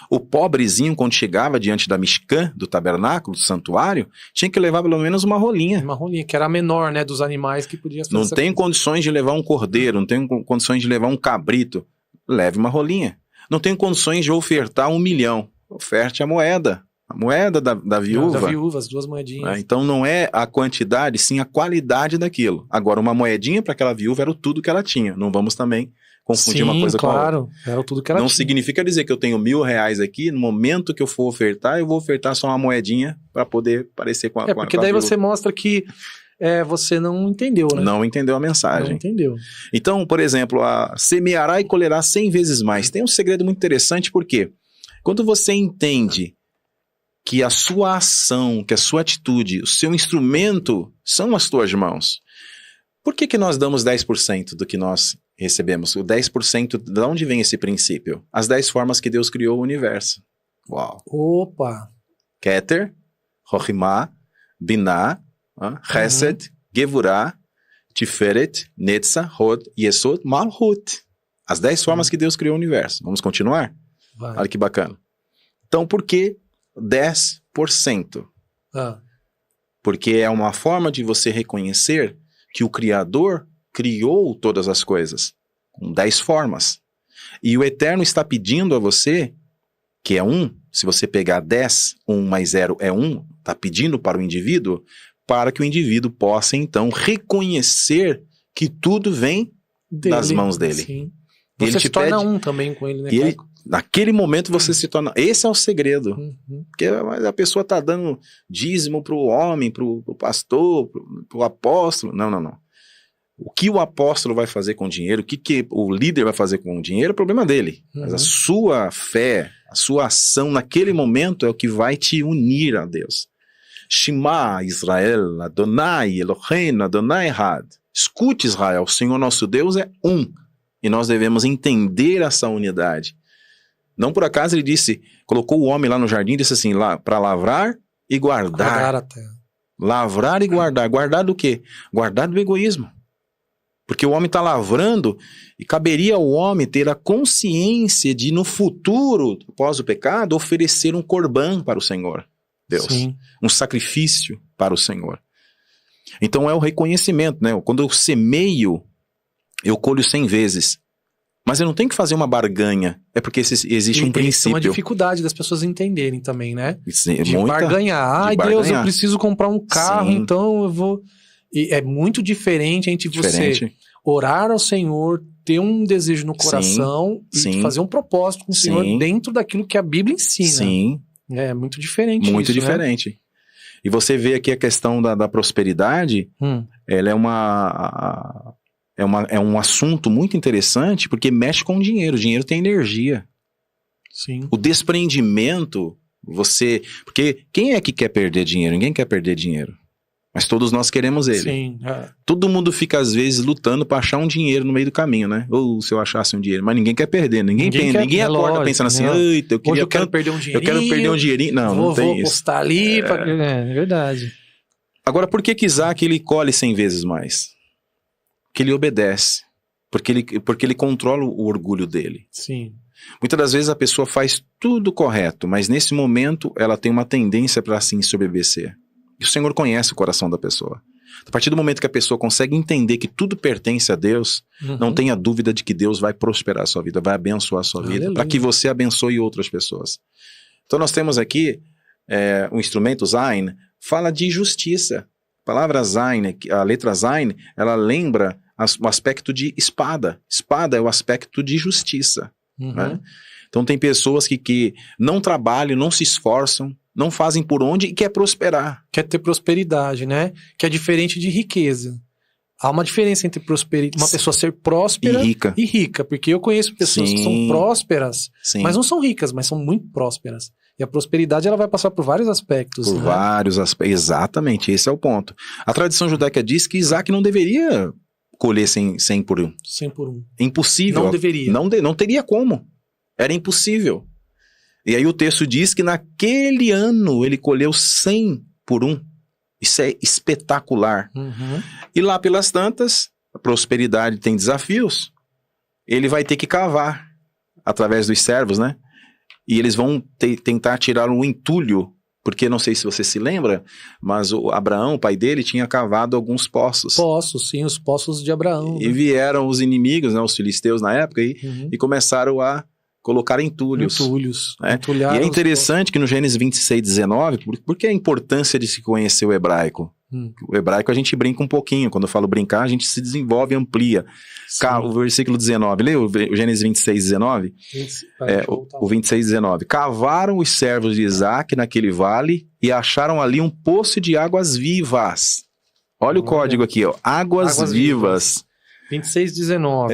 Speaker 2: O pobrezinho, quando chegava diante da Mishkan, do tabernáculo, do santuário, tinha que levar pelo menos uma rolinha.
Speaker 1: Uma rolinha, que era a menor, né, dos animais que podia fazer.
Speaker 2: Não tem condições de levar um cordeiro, não tem condições de levar um cabrito. Leve uma rolinha. Não tem condições de ofertar 1 milhão. Oferte a moeda. A moeda da viúva.
Speaker 1: Da viúva, as 2 moedinhas.
Speaker 2: Então não é a quantidade, sim a qualidade daquilo. Agora, uma moedinha para aquela viúva era tudo que ela tinha. Não vamos também confundir uma coisa com a outra.
Speaker 1: Era tudo que ela
Speaker 2: não
Speaker 1: tinha.
Speaker 2: Significa dizer que eu tenho R$1.000 aqui, no momento que eu for ofertar, eu vou ofertar só uma moedinha para poder parecer com a
Speaker 1: porque daí você mostra que você não entendeu, né?
Speaker 2: Não entendeu a mensagem.
Speaker 1: Não entendeu.
Speaker 2: Então, por exemplo, semeará e colherá 100 vezes mais. Tem um segredo muito interessante, porque quando você entende que a sua ação, que a sua atitude, o seu instrumento são as tuas mãos. Por que nós damos 10% do que nós recebemos? O 10%, de onde vem esse princípio? As 10 formas que Deus criou o universo. Uau!
Speaker 1: Opa!
Speaker 2: Keter, Chochmah, Binah, Chesed, Gevurah, Tiferet, Netzah, Hod, Yesod, Malhut. As 10 formas que Deus criou o universo. Vamos continuar?
Speaker 1: Vai.
Speaker 2: Olha que bacana. Então, por que 10%? Porque é uma forma de você reconhecer que o Criador criou todas as coisas, com 10 formas. E o Eterno está pedindo a você, que é 1, se você pegar 10, 1 mais 0 é 1, está pedindo para o indivíduo, para que o indivíduo possa então reconhecer que tudo vem das mãos dele.
Speaker 1: Sim. Você se torna um também com ele, né?
Speaker 2: E naquele momento você se torna... Esse é o segredo. Porque a pessoa está dando dízimo para o homem, para o pastor, para o apóstolo. Não. O que o apóstolo vai fazer com o dinheiro, o que o líder vai fazer com o dinheiro, é problema dele. Mas a sua fé, a sua ação naquele momento é o que vai te unir a Deus. Shema Israel, Adonai Eloheinu, Adonai Had. Escute, Israel, o Senhor nosso Deus é um. E nós devemos entender essa unidade. Não por acaso ele disse, colocou o homem lá no jardim e disse assim, para lavrar e guardar.
Speaker 1: Guardar a terra.
Speaker 2: Lavrar e guardar. Guardar do quê? Guardar do egoísmo. Porque o homem está lavrando e caberia ao homem ter a consciência de, no futuro, após o pecado, oferecer um corban para o Senhor, Deus.
Speaker 1: Sim.
Speaker 2: Um sacrifício para o Senhor. Então é o reconhecimento, né? Quando eu semeio, eu colho 100 vezes. Mas eu não tenho que fazer uma barganha. É porque existe um princípio.
Speaker 1: É uma dificuldade das pessoas entenderem também, né?
Speaker 2: De
Speaker 1: barganhar. Ai, Deus, eu preciso comprar um carro, então eu vou... E é muito diferente entre você orar ao Senhor, ter um desejo no coração e fazer um propósito com o Senhor dentro daquilo que a Bíblia ensina.
Speaker 2: Sim.
Speaker 1: É muito diferente
Speaker 2: muito
Speaker 1: isso,
Speaker 2: diferente. Né? E você vê aqui a questão da prosperidade, ela é um assunto muito interessante porque mexe com o dinheiro. O dinheiro tem energia.
Speaker 1: Sim.
Speaker 2: O desprendimento, porque quem é que quer perder dinheiro? Ninguém quer perder dinheiro. Mas todos nós queremos ele.
Speaker 1: Sim.
Speaker 2: Todo mundo fica, às vezes, lutando para achar um dinheiro no meio do caminho, né? Ou se eu achasse um dinheiro. Mas ninguém quer perder. Ninguém acorda pensando assim, eita,
Speaker 1: eu quero perder um dinheirinho.
Speaker 2: Eu quero perder um dinheirinho. Não tem isso.
Speaker 1: Vou postar ali. É verdade.
Speaker 2: Agora, por que Isaac ele colhe 100 vezes mais? Porque ele obedece. porque ele controla o orgulho dele.
Speaker 1: Sim.
Speaker 2: Muitas das vezes a pessoa faz tudo correto, mas nesse momento ela tem uma tendência para se ensoberbecer. E o Senhor conhece o coração da pessoa. A partir do momento que a pessoa consegue entender que tudo pertence a Deus, não tenha dúvida de que Deus vai prosperar a sua vida, vai abençoar a sua vida, para que você abençoe outras pessoas. Então nós temos aqui o instrumento Zain, fala de justiça. A palavra Zain, a letra Zain, ela lembra o aspecto de espada. Espada é o aspecto de justiça. Né? Então tem pessoas que não trabalham, não se esforçam, não fazem por onde e quer prosperar.
Speaker 1: Quer ter prosperidade, né? Que é diferente de riqueza. Há uma diferença entre uma pessoa ser próspera e rica. Porque eu conheço pessoas que são prósperas, mas não são ricas, mas são muito prósperas. E a prosperidade ela vai passar por vários aspectos.
Speaker 2: Por vários aspectos, exatamente, esse é o ponto. A tradição judaica diz que Isaac não deveria colher 100 por 1.
Speaker 1: 100 por 1.
Speaker 2: Impossível.
Speaker 1: Não deveria.
Speaker 2: Não teria como. Era impossível. E aí o texto diz que naquele ano ele colheu 100 por 1. Isso é espetacular. E lá pelas tantas, a prosperidade tem desafios. Ele vai ter que cavar através dos servos, né? E eles vão tentar tirar um entulho, porque não sei se você se lembra, mas o Abraão, o pai dele, tinha cavado alguns poços.
Speaker 1: Poços, sim, os poços de Abraão.
Speaker 2: E vieram os inimigos, né, os filisteus na época, e começaram a colocar entulhos. Né? E é interessante que no Gênesis 26, 19, por que a importância de se conhecer o hebraico? O hebraico a gente brinca um pouquinho, quando eu falo brincar, a gente se desenvolve e amplia. O versículo 19, lê o Gênesis 26, 19? O 26, 19. Cavaram os servos de Isaac naquele vale e acharam ali um poço de águas vivas. Olha o código aqui, ó. Águas vivas.
Speaker 1: 26, 19.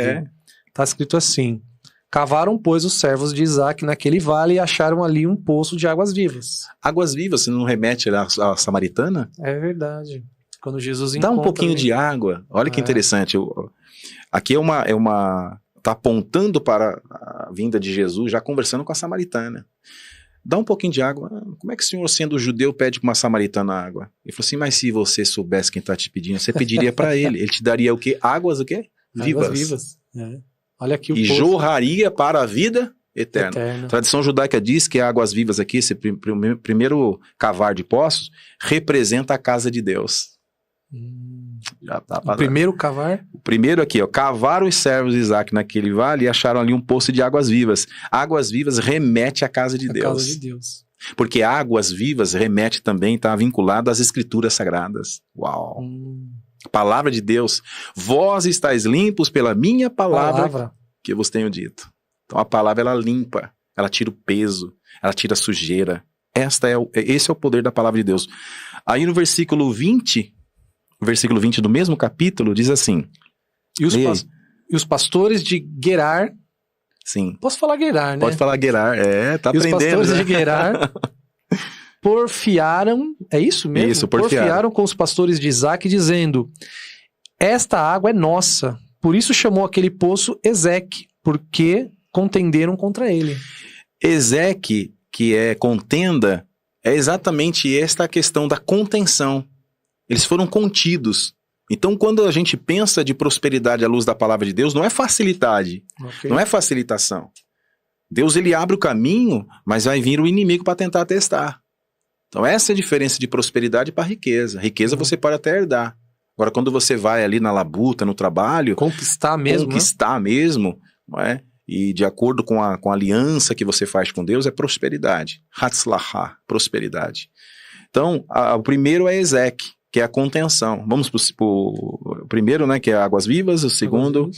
Speaker 1: Tá escrito assim: cavaram, pois, os servos de Isaac naquele vale e acharam ali um poço de águas vivas.
Speaker 2: Águas vivas, você não remete à samaritana?
Speaker 1: É verdade. Quando Jesus encontra...
Speaker 2: Dá um pouquinho de água. Olha que interessante. Aqui tá apontando para a vinda de Jesus, já conversando com a samaritana. Dá um pouquinho de água. Como é que o senhor, sendo judeu, pede para uma samaritana água? Ele falou assim, mas se você soubesse quem está te pedindo, você pediria para ele. Ele te daria o quê? Águas o quê? Vivas.
Speaker 1: Águas vivas. Olha aqui o
Speaker 2: poço. Jorraria para a vida eterna. A tradição judaica diz que águas vivas aqui, esse primeiro cavar de poços, representa a casa de Deus.
Speaker 1: O primeiro cavar?
Speaker 2: O primeiro aqui, ó, cavaram os servos de Isaac naquele vale e acharam ali um poço de águas vivas. Águas vivas remete à casa de Deus.
Speaker 1: Casa de Deus.
Speaker 2: Porque águas vivas remete também, está vinculado às escrituras sagradas. Uau! Palavra de Deus, vós estáis limpos pela minha palavra que eu vos tenho dito. Então a palavra ela limpa, ela tira o peso, ela tira a sujeira. Esse é o poder da palavra de Deus. Aí no versículo 20 do mesmo capítulo diz assim:
Speaker 1: e os pastores de Gerar.
Speaker 2: Sim.
Speaker 1: Posso falar Gerar, né?
Speaker 2: Pode falar Gerar, tá aprendendo.
Speaker 1: E os pastores de Gerar porfiaram, é isso mesmo?
Speaker 2: Isso,
Speaker 1: porfiaram com os pastores de Isaac, dizendo: esta água é nossa. Por isso chamou aquele poço Ezeque, porque contenderam contra ele.
Speaker 2: Ezeque, que é contenda, é exatamente esta questão da contenção. Eles foram contidos. Então, quando a gente pensa de prosperidade à luz da palavra de Deus, não é facilidade, não é facilitação. Deus, ele abre o caminho, mas vai vir o inimigo para tentar testar. Então essa é a diferença de prosperidade para riqueza. Riqueza você pode até herdar. Agora, quando você vai ali na labuta, no trabalho...
Speaker 1: Conquistar mesmo,
Speaker 2: não é? E de acordo com a aliança que você faz com Deus, é prosperidade. Hatzlachá, prosperidade. Então, o primeiro é Ezeque, que é a contenção. Vamos para o primeiro, né, que é águas vivas. O segundo,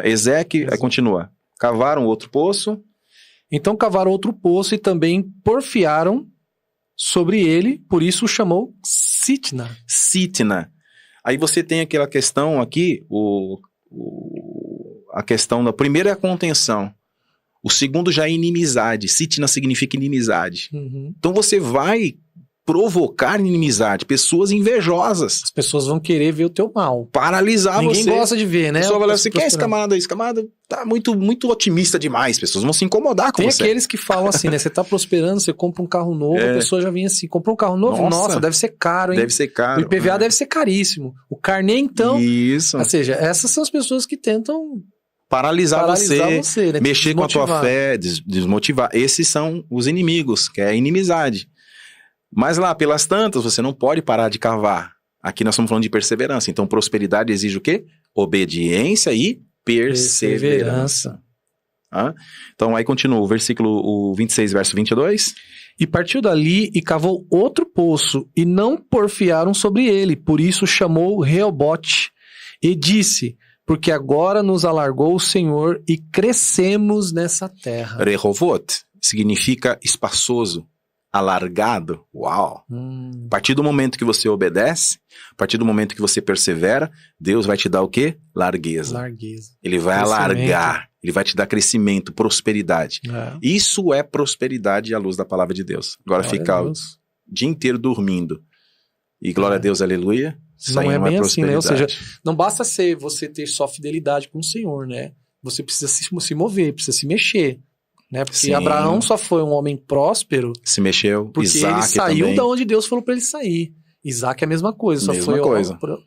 Speaker 2: Ezeque, aí continua. Cavaram outro poço.
Speaker 1: Então cavaram outro poço e também porfiaram sobre ele, por isso o chamou Sitna.
Speaker 2: Sitna. Aí você tem aquela questão aqui, a questão da primeira é a contenção, o segundo já é inimizade. Sitna significa inimizade. Então você vai provocar inimizade, pessoas invejosas.
Speaker 1: As pessoas vão querer ver o teu mal.
Speaker 2: Paralisar
Speaker 1: Ninguém
Speaker 2: você.
Speaker 1: gosta de ver, né?
Speaker 2: A pessoa vai falar assim, quem é esse camarada aí? Esse camarada tá muito, muito otimista demais. As pessoas vão se incomodar com
Speaker 1: Tem
Speaker 2: você.
Speaker 1: aqueles que falam assim, né? Você tá prosperando, você compra um carro novo, a pessoa já vem assim, comprou um carro novo? Nossa, deve ser caro, hein?
Speaker 2: Deve ser caro.
Speaker 1: O IPVA deve ser caríssimo. O carnê, então...
Speaker 2: Isso.
Speaker 1: Ou seja, essas são as pessoas que tentam
Speaker 2: paralisar você,
Speaker 1: né?
Speaker 2: Mexer com a tua fé, desmotivar. Esses são os inimigos, que é a inimizade. Mas lá, pelas tantas, você não pode parar de cavar. Aqui nós estamos falando de perseverança. Então, prosperidade exige o quê? Obediência e perseverança. Então, aí continua o versículo 26, verso 22.
Speaker 1: E partiu dali e cavou outro poço, e não porfiaram sobre ele. Por isso chamou Reobote, e disse... Porque agora nos alargou o Senhor e crescemos nessa terra.
Speaker 2: Rehovot significa espaçoso, alargado. Uau! A partir do momento que você obedece, a partir do momento que você persevera, Deus vai te dar o quê? Largueza. Ele vai alargar, ele vai te dar crescimento, prosperidade. Isso é prosperidade à luz da palavra de Deus. Agora ficar o dia inteiro dormindo. E glória a Deus, aleluia.
Speaker 1: Não é bem assim, né? Ou seja, não basta você ter só fidelidade com o Senhor, né? Você precisa se mover, precisa se mexer, né? Porque
Speaker 2: Sim.
Speaker 1: Abraão só foi um homem próspero.
Speaker 2: Se mexeu.
Speaker 1: Porque
Speaker 2: Isaac
Speaker 1: ele saiu
Speaker 2: também.
Speaker 1: Da onde Deus falou para ele sair. Isaac é a mesma coisa, só foi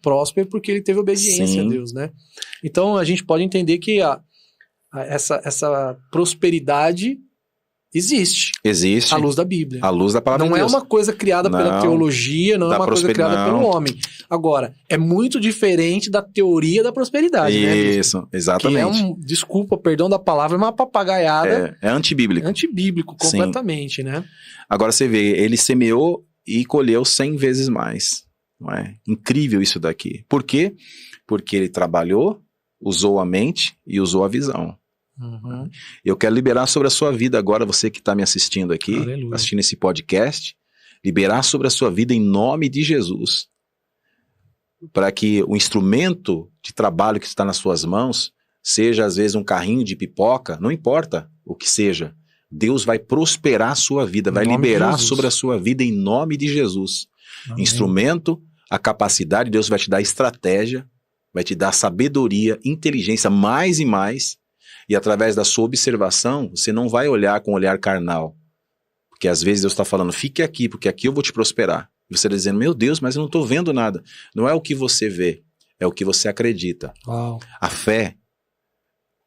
Speaker 1: próspero porque ele teve obediência
Speaker 2: Sim.
Speaker 1: a Deus, né? Então a gente pode entender que essa prosperidade existe.
Speaker 2: Existe.
Speaker 1: À luz da Bíblia.
Speaker 2: À luz da palavra de Deus.
Speaker 1: Não é uma coisa criada pela teologia, não é uma coisa criada pelo homem. Agora, é muito diferente da teoria da prosperidade, né?
Speaker 2: Isso, exatamente.
Speaker 1: Que desculpa, perdão da palavra, é uma papagaiada.
Speaker 2: É antibíblico.
Speaker 1: Antibíblico, completamente, né?
Speaker 2: Agora você vê, ele semeou e colheu 100 vezes mais. Não é? Incrível isso daqui. Por quê? Porque ele trabalhou, usou a mente e usou a visão.
Speaker 1: Uhum.
Speaker 2: Eu quero liberar sobre a sua vida agora, você que está me assistindo aqui,
Speaker 1: Aleluia.
Speaker 2: Assistindo esse podcast, liberar sobre a sua vida em nome de Jesus, para que o instrumento de trabalho que está nas suas mãos seja às vezes um carrinho de pipoca, não importa o que seja, Deus vai prosperar a sua vida, vai liberar sobre a sua vida em nome de Jesus. Amém. Instrumento, a capacidade, Deus vai te dar estratégia, vai te dar sabedoria, inteligência, mais e mais. E através da sua observação, você não vai olhar com um olhar carnal. Porque às vezes Deus está falando, fique aqui, porque aqui eu vou te prosperar. E você está dizendo, meu Deus, mas eu não estou vendo nada. Não é o que você vê, é o que você acredita.
Speaker 1: Uau.
Speaker 2: A fé,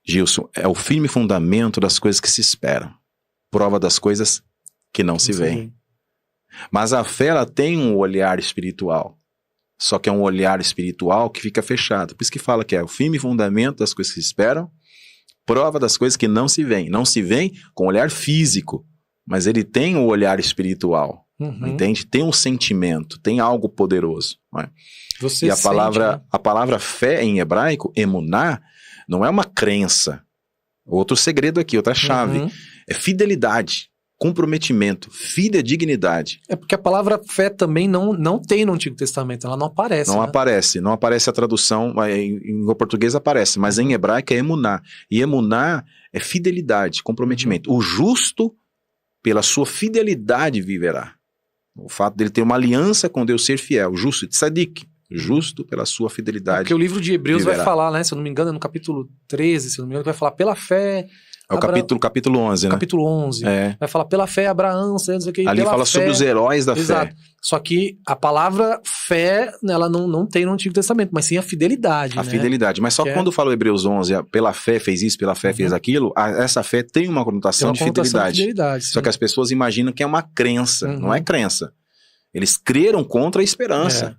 Speaker 2: Gilson, é o firme fundamento das coisas que se esperam. Prova das coisas que não se veem. Mas a fé, ela tem um olhar espiritual. Só que é um olhar espiritual que fica fechado. Por isso que fala que é o firme fundamento das coisas que se esperam, prova das coisas que não se veem. Não se veem com olhar físico, mas ele tem o olhar espiritual. Entende? Tem um sentimento, tem algo poderoso. Não é?
Speaker 1: Você
Speaker 2: e a
Speaker 1: sente, né?
Speaker 2: palavra fé em hebraico, emuná, não é uma crença. Outro segredo aqui, outra chave. É fidelidade, comprometimento, fidedignidade.
Speaker 1: É porque a palavra fé também não tem no Antigo Testamento, ela não aparece.
Speaker 2: Não
Speaker 1: né?
Speaker 2: aparece, não aparece a tradução, em português aparece, mas em hebraico é emuná. E emuná é fidelidade, comprometimento. O justo, pela sua fidelidade, viverá. O fato dele ter uma aliança com Deus, ser fiel, justo, tzadik, justo pela sua fidelidade.
Speaker 1: Porque o livro de Hebreus
Speaker 2: viverá.
Speaker 1: vai falar, né, se eu não me engano, no capítulo 13, se eu não me engano, vai falar pela fé...
Speaker 2: É o capítulo 11, né?
Speaker 1: Capítulo 11.
Speaker 2: É.
Speaker 1: Vai falar pela fé, Abraão, não sei o que.
Speaker 2: Ali fala sobre os heróis da
Speaker 1: Exato.
Speaker 2: fé.
Speaker 1: Só que a palavra fé, ela não tem no Antigo Testamento, mas sim a fidelidade.
Speaker 2: A fidelidade. Mas só que quando fala o Hebreus 11, pela fé fez isso, pela fé fez aquilo, essa fé tem uma conotação, de fidelidade. Só que as pessoas imaginam que é uma crença. Não é crença. Eles creram contra a esperança.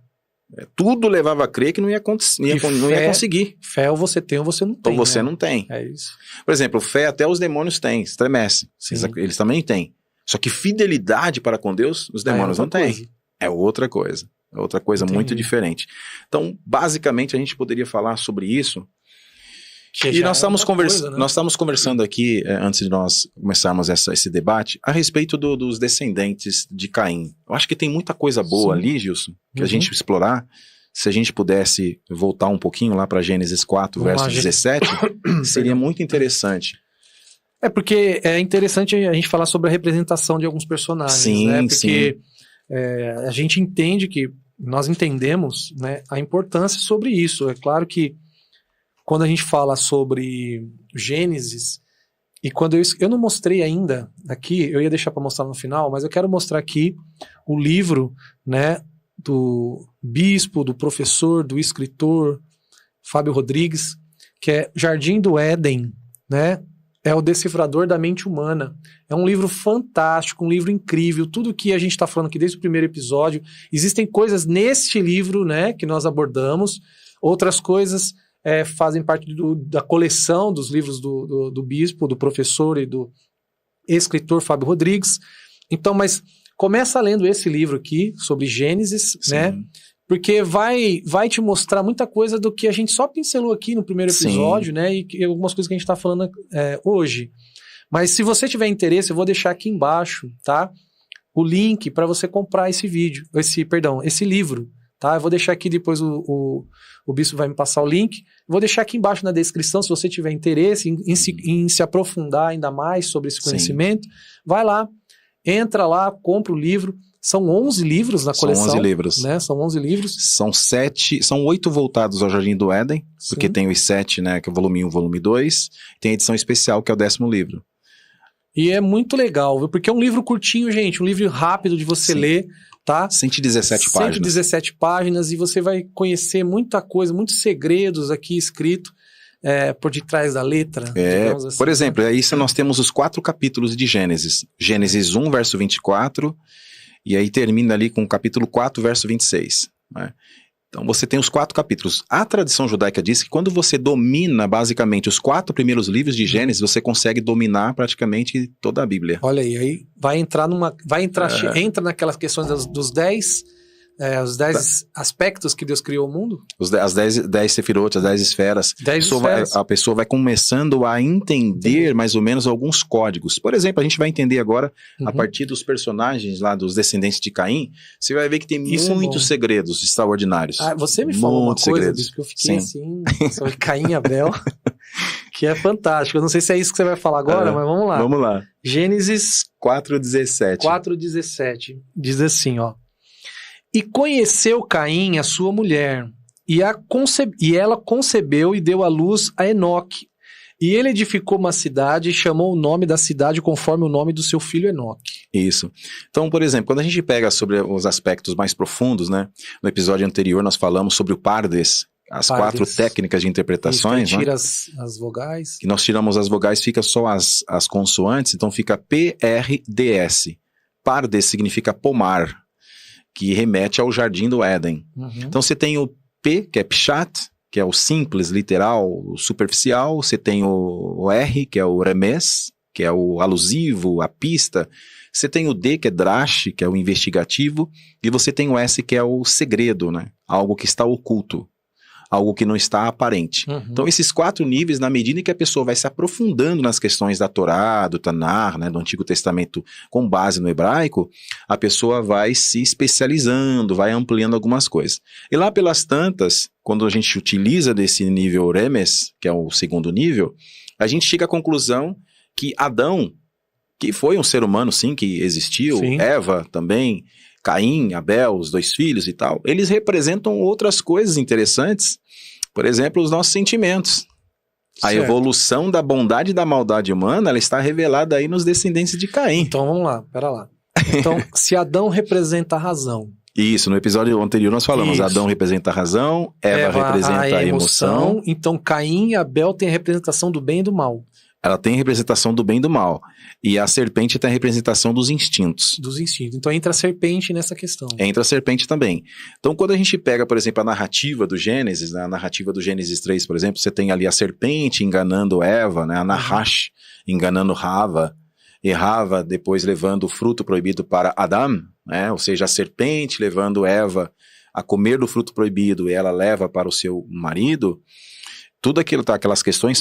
Speaker 2: Tudo levava a crer que não ia conseguir.
Speaker 1: Fé ou você tem ou você não tem.
Speaker 2: Ou você não tem.
Speaker 1: É isso.
Speaker 2: Por exemplo, fé até os demônios têm, estremece. Eles também têm. Só que fidelidade para com Deus, os demônios não têm. É outra coisa. É outra coisa muito diferente. Então, basicamente, a gente poderia falar sobre isso. E nós estamos conversando aqui, antes de nós começarmos esse debate, a respeito dos descendentes de Caim. Eu acho que tem muita coisa boa ali, Gilson, que a gente explorar. Se a gente pudesse voltar um pouquinho lá para Gênesis 4, verso 17, seria muito interessante.
Speaker 1: É porque é interessante a gente falar sobre a representação de alguns personagens, né? Porque a gente entende que, nós entendemos, né, a importância sobre isso. É claro que quando a gente fala sobre Gênesis, e quando eu não mostrei ainda aqui, eu ia deixar para mostrar no final, mas eu quero mostrar aqui o livro, né, do bispo, do professor, do escritor Fábio Rodrigues, que é Jardim do Éden, né? É o Decifrador da Mente Humana. É um livro fantástico, um livro incrível. Tudo que a gente está falando aqui desde o primeiro episódio, existem coisas neste livro, né, que nós abordamos. Outras coisas fazem parte da coleção dos livros do bispo, do professor e do escritor Fábio Rodrigues. Então, mas começa lendo esse livro aqui, sobre Gênesis, sim, né? Porque vai te mostrar muita coisa do que a gente só pincelou aqui no primeiro episódio, sim, né? E algumas coisas que a gente está falando hoje. Mas se você tiver interesse, eu vou deixar aqui embaixo, tá? O link para você comprar esse livro, tá? Eu vou deixar aqui depois o bispo vai me passar o link. Vou deixar aqui embaixo na descrição, se você tiver interesse em se aprofundar ainda mais sobre esse conhecimento. Sim. Vai lá, entra lá, compra o livro. São 11 livros na coleção. São 11 livros. Né? São 11 livros.
Speaker 2: São 8 voltados ao Jardim do Éden, sim, porque tem os 7, né, que é o volume 1, volume 2. Tem a edição especial, que é o 10º livro.
Speaker 1: E é muito legal, viu? Porque é um livro curtinho, gente, um livro rápido de você, sim, ler, tá?
Speaker 2: 117 páginas.
Speaker 1: 117 páginas, e você vai conhecer muita coisa, muitos segredos aqui escritos por detrás da letra. Assim,
Speaker 2: por exemplo, aí nós temos os 4 capítulos de Gênesis. Gênesis 1, verso 24... E aí termina ali com o capítulo 4, verso 26. Né? Então você tem os 4 capítulos. A tradição judaica diz que quando você domina basicamente os 4 primeiros livros de Gênesis, você consegue dominar praticamente toda a Bíblia.
Speaker 1: Olha aí entra naquelas questões dos 10... os 10 aspectos que Deus criou o mundo?
Speaker 2: As 10 sefirot, as 10 esferas. A pessoa vai começando a entender mais ou menos alguns códigos. Por exemplo, a gente vai entender agora, a partir dos personagens lá dos descendentes de Caim, você vai ver que tem muitos segredos extraordinários.
Speaker 1: Você me falou uma coisa disso que eu fiquei assim, sobre Caim e Abel, que é fantástico. Eu não sei se é isso que você vai falar agora, mas vamos lá.
Speaker 2: Vamos lá.
Speaker 1: Gênesis
Speaker 2: 4:17.
Speaker 1: 4:17. Diz assim, ó. E conheceu Caim a sua mulher, e ela concebeu e deu à luz a Enoque. E ele edificou uma cidade e chamou o nome da cidade conforme o nome do seu filho Enoque.
Speaker 2: Isso. Então, por exemplo, quando a gente pega sobre os aspectos mais profundos, né? No episódio anterior nós falamos sobre o Pardes, as 4 técnicas de interpretações.
Speaker 1: Isso, tira as vogais.
Speaker 2: Que nós tiramos as vogais, fica só as consoantes, então fica PRDS. Pardes significa pomar, que remete ao Jardim do Éden. Então você tem o P, que é Pshat, que é o simples, literal, o superficial. Você tem o R, que é o Remes, que é o alusivo, a pista. Você tem o D, que é Drash, que é o investigativo. E você tem o S, que é o segredo, né? Algo que está oculto. Algo que não está aparente. Então, esses 4 níveis, na medida que a pessoa vai se aprofundando nas questões da Torá, do Tanar, né, do Antigo Testamento com base no hebraico, a pessoa vai se especializando, vai ampliando algumas coisas. E lá pelas tantas, quando a gente utiliza desse nível Remes, que é o 2º nível, a gente chega à conclusão que Adão, que foi um ser humano, sim, que existiu, sim, Eva também, Caim, Abel, os 2 filhos e tal, eles representam outras coisas interessantes, por exemplo, os nossos sentimentos. A evolução da bondade e da maldade humana, ela está revelada aí nos descendentes de Caim.
Speaker 1: Então vamos lá, pera lá. Então, se Adão representa a razão.
Speaker 2: Isso, no episódio anterior nós falamos, Adão representa a razão, Eva representa a emoção.
Speaker 1: Então Caim e Abel têm a representação do bem e do mal.
Speaker 2: Ela tem a representação do bem e do mal. E a serpente tem a representação dos instintos.
Speaker 1: Dos instintos. Então entra a serpente nessa questão.
Speaker 2: Entra a serpente também. Então quando a gente pega, por exemplo, a narrativa do Gênesis, né, a narrativa do Gênesis 3, por exemplo, você tem ali a serpente enganando Eva, né, a Nahash enganando Rava, e Rava depois levando o fruto proibido para Adão, né, ou seja, a serpente levando Eva a comer do fruto proibido e ela leva para o seu marido. Tudo aquilo, aquelas questões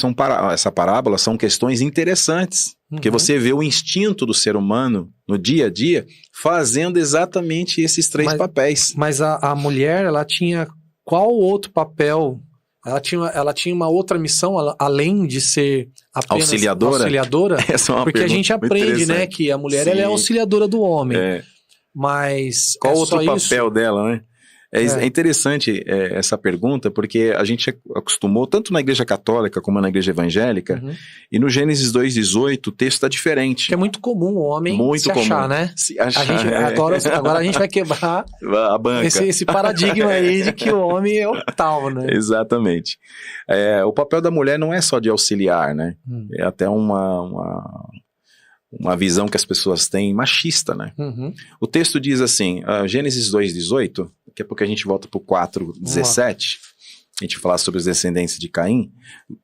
Speaker 2: essa parábola são questões interessantes, porque você vê o instinto do ser humano no dia a dia fazendo exatamente esses 3 papéis.
Speaker 1: Mas a mulher, ela tinha qual outro papel? Ela tinha uma outra missão, além de ser apenas auxiliadora?
Speaker 2: Essa é uma
Speaker 1: porque a gente aprende, né, que a mulher ela é auxiliadora do homem. mas
Speaker 2: qual
Speaker 1: é
Speaker 2: outro
Speaker 1: só
Speaker 2: papel
Speaker 1: isso?
Speaker 2: dela, né? É interessante essa pergunta, porque a gente acostumou, tanto na igreja católica como na igreja evangélica, e no Gênesis 2,18 o texto está diferente.
Speaker 1: Que é muito comum o homem
Speaker 2: muito
Speaker 1: se achar,
Speaker 2: comum.
Speaker 1: né?
Speaker 2: Se achar,
Speaker 1: agora a gente vai quebrar
Speaker 2: a banca.
Speaker 1: esse paradigma aí de que o homem é o tal, né?
Speaker 2: Exatamente. O papel da mulher não é só de auxiliar, né? É até uma visão que as pessoas têm machista, né? O texto diz assim, Gênesis 2,18, daqui a pouco a gente volta para o 4,17, a gente falar sobre os descendentes de Caim.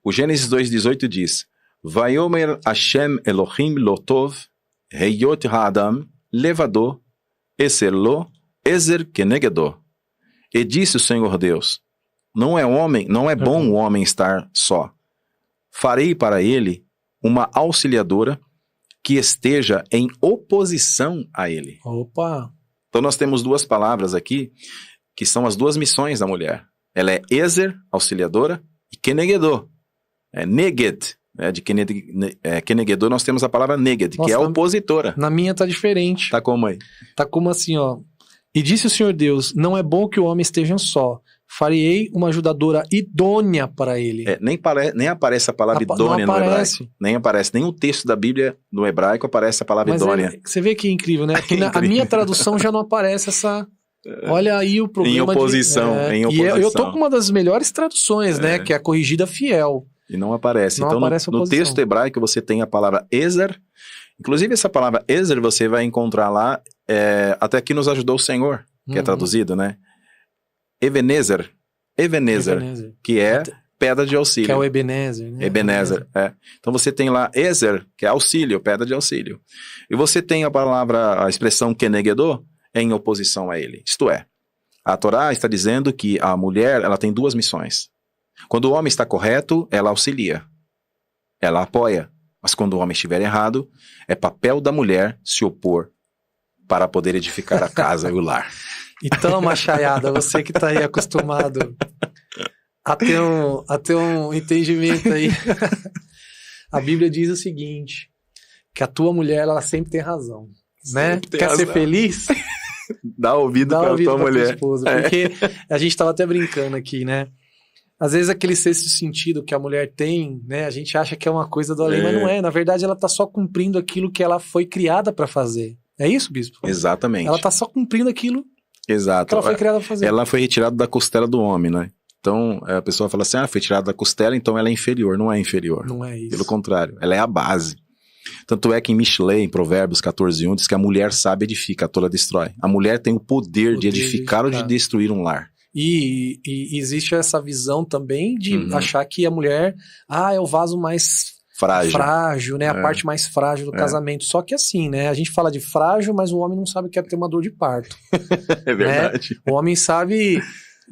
Speaker 2: O Gênesis 2,18 diz, Vayomer Hashem Elohim Lotov Heyot Ha'adam Levado Eser Lo Ezer Kenegedó. E disse o Senhor Deus, não é bom o homem estar só. Farei para ele uma auxiliadora que esteja em oposição a ele.
Speaker 1: Opa!
Speaker 2: Então nós temos duas palavras aqui, que são as duas missões da mulher. Ela é Ezer, auxiliadora, e Kenegedó. Neged. De Kenegedó nós temos a palavra Neged, que é opositora.
Speaker 1: Na minha tá diferente.
Speaker 2: Tá como aí?
Speaker 1: Tá como assim, ó. E disse o Senhor Deus, não é bom que o homem esteja só. Farei uma ajudadora idônea para ele.
Speaker 2: Nem aparece a palavra idônea no hebraico. Nem aparece. Nem o texto da Bíblia no hebraico aparece a palavra idônea.
Speaker 1: Você vê que é incrível, né? A minha tradução já não aparece essa... Olha aí o problema.
Speaker 2: Em oposição.
Speaker 1: E eu tô com uma das melhores traduções, né? Que é a Corrigida Fiel.
Speaker 2: E não aparece.
Speaker 1: Não aparece
Speaker 2: no texto hebraico você tem a palavra Ezer. Inclusive essa palavra Ezer você vai encontrar lá, até aqui nos ajudou o Senhor, que é traduzido, né? Ebenezer, que é pedra de auxílio.
Speaker 1: Que é o Ebenezer, né?
Speaker 2: Ebenezer, Então você tem lá Ezer, que é auxílio, pedra de auxílio. E você tem a expressão Kenegedó em oposição a ele. Isto é, a Torá está dizendo que a mulher, ela tem duas missões. Quando o homem está correto, ela auxilia, ela apoia. Mas quando o homem estiver errado, é papel da mulher se opor para poder edificar a casa e o lar.
Speaker 1: Então, machaiada, você que está aí acostumado a ter um entendimento aí. A Bíblia diz o seguinte, que a tua mulher, ela sempre tem razão. Né? Quer ser feliz?
Speaker 2: Dá ouvido para a tua mulher.
Speaker 1: Tua esposa, porque a gente estava até brincando aqui, né? Às vezes aquele sexto sentido que a mulher tem, né? A gente acha que é uma coisa do além, mas não é. Na verdade, ela está só cumprindo aquilo que ela foi criada para fazer. É isso, bispo?
Speaker 2: Exatamente.
Speaker 1: Ela está só cumprindo aquilo que ela foi criada para fazer.
Speaker 2: Ela foi retirada da costela do homem, né? Então, a pessoa fala assim, foi tirada da costela, então ela é inferior. Não é inferior.
Speaker 1: Não é isso.
Speaker 2: Pelo contrário, ela é a base. Tanto é que em Mishlei, em Provérbios 14:1, diz que a mulher sabe edifica, a tola destrói. A mulher tem o poder de edificar ou de destruir um lar.
Speaker 1: E existe essa visão também de achar que a mulher é o vaso mais frágil, né? A parte mais frágil do casamento. Só que assim, né? A gente fala de frágil, mas o homem não sabe o que é ter uma dor de parto.
Speaker 2: É verdade.
Speaker 1: Né? O homem sabe,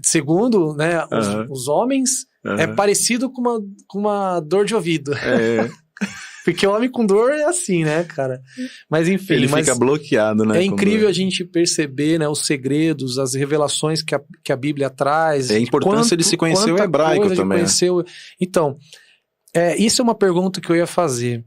Speaker 1: segundo, né? Os homens, é parecido com uma dor de ouvido. Porque o homem com dor é assim, né, cara? Mas enfim...
Speaker 2: Ele fica bloqueado, né?
Speaker 1: É incrível a gente perceber, né, os segredos, as revelações que a Bíblia traz.
Speaker 2: É a importância de se conhecer o hebraico também.
Speaker 1: Então, isso é uma pergunta que eu ia fazer.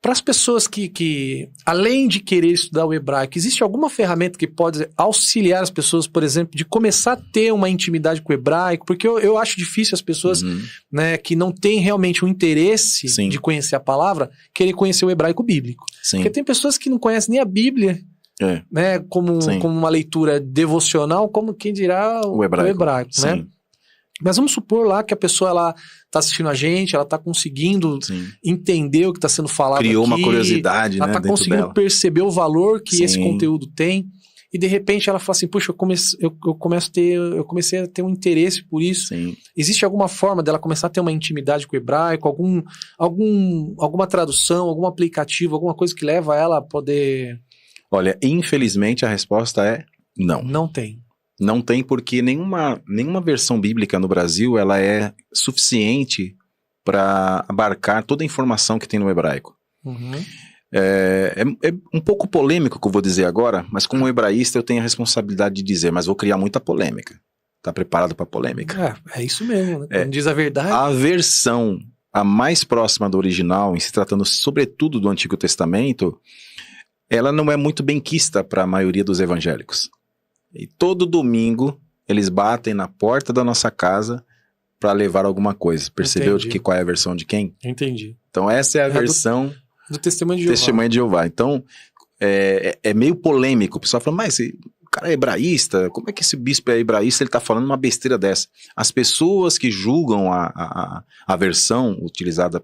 Speaker 1: Para as pessoas que, além de querer estudar o hebraico, existe alguma ferramenta que pode auxiliar as pessoas, por exemplo, de começar a ter uma intimidade com o hebraico? Porque eu acho difícil as pessoas, né, que não têm realmente um interesse de conhecer a palavra, querer conhecer o hebraico bíblico. Porque tem pessoas que não conhecem nem a Bíblia, né, como uma leitura devocional, como quem dirá o hebraico, né? Mas vamos supor lá que a pessoa ela está assistindo a gente, ela está conseguindo entender o que está sendo falado.
Speaker 2: Criou
Speaker 1: aqui,
Speaker 2: uma curiosidade,
Speaker 1: ela
Speaker 2: né?
Speaker 1: Ela está conseguindo perceber o valor que esse conteúdo tem. E de repente ela fala assim, puxa, eu comecei a ter um interesse por isso. Existe alguma forma dela começar a ter uma intimidade com o hebraico, alguma tradução, algum aplicativo, alguma coisa que leva ela a poder...
Speaker 2: Olha, infelizmente a resposta é não.
Speaker 1: Não tem.
Speaker 2: Não tem porque nenhuma versão bíblica no Brasil ela é suficiente para abarcar toda a informação que tem no hebraico. É um pouco polêmico o que eu vou dizer agora, mas como hebraísta eu tenho a responsabilidade de dizer, mas vou criar muita polêmica. Tá preparado para polêmica?
Speaker 1: É isso mesmo, né? Quando diz a verdade.
Speaker 2: A versão a mais próxima do original, em se tratando sobretudo do Antigo Testamento, ela não é muito benquista para a maioria dos evangélicos. E todo domingo eles batem na porta da nossa casa para levar alguma coisa. Percebeu de que qual é a versão de quem?
Speaker 1: Entendi.
Speaker 2: Então essa é a versão
Speaker 1: do Testemunho de Jeová.
Speaker 2: Testemunho de Jeová. Então é meio polêmico. O pessoal fala, mas o cara é hebraísta, como é que esse bispo é hebraísta, ele está falando uma besteira dessa? As pessoas que julgam a versão utilizada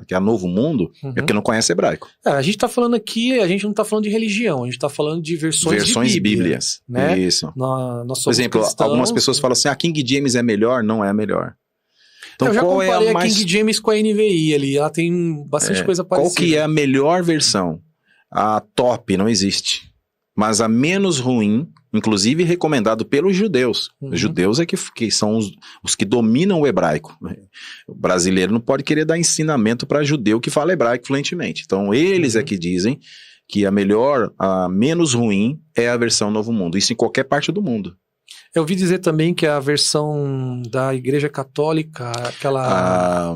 Speaker 2: que é a Novo Mundo, é porque não conhece hebraico.
Speaker 1: A gente está falando aqui, a gente não está falando de religião, a gente está falando de versões de
Speaker 2: bíblias.
Speaker 1: Né?
Speaker 2: Isso.
Speaker 1: Nós
Speaker 2: Por exemplo,
Speaker 1: cristãos,
Speaker 2: algumas pessoas falam assim, King James é melhor? Não é a melhor. Então,
Speaker 1: eu já
Speaker 2: qual
Speaker 1: comparei
Speaker 2: é a
Speaker 1: King James com a NVI ali, ela tem bastante coisa parecida.
Speaker 2: Qual que é a melhor versão? A top não existe. Mas a menos ruim, inclusive recomendado pelos judeus. Os judeus é que são os que dominam o hebraico. O brasileiro não pode querer dar ensinamento para judeu que fala hebraico fluentemente. Então eles é que dizem que a menos ruim é a versão Novo Mundo. Isso em qualquer parte do mundo.
Speaker 1: Eu ouvi dizer também que a versão da Igreja Católica, aquela...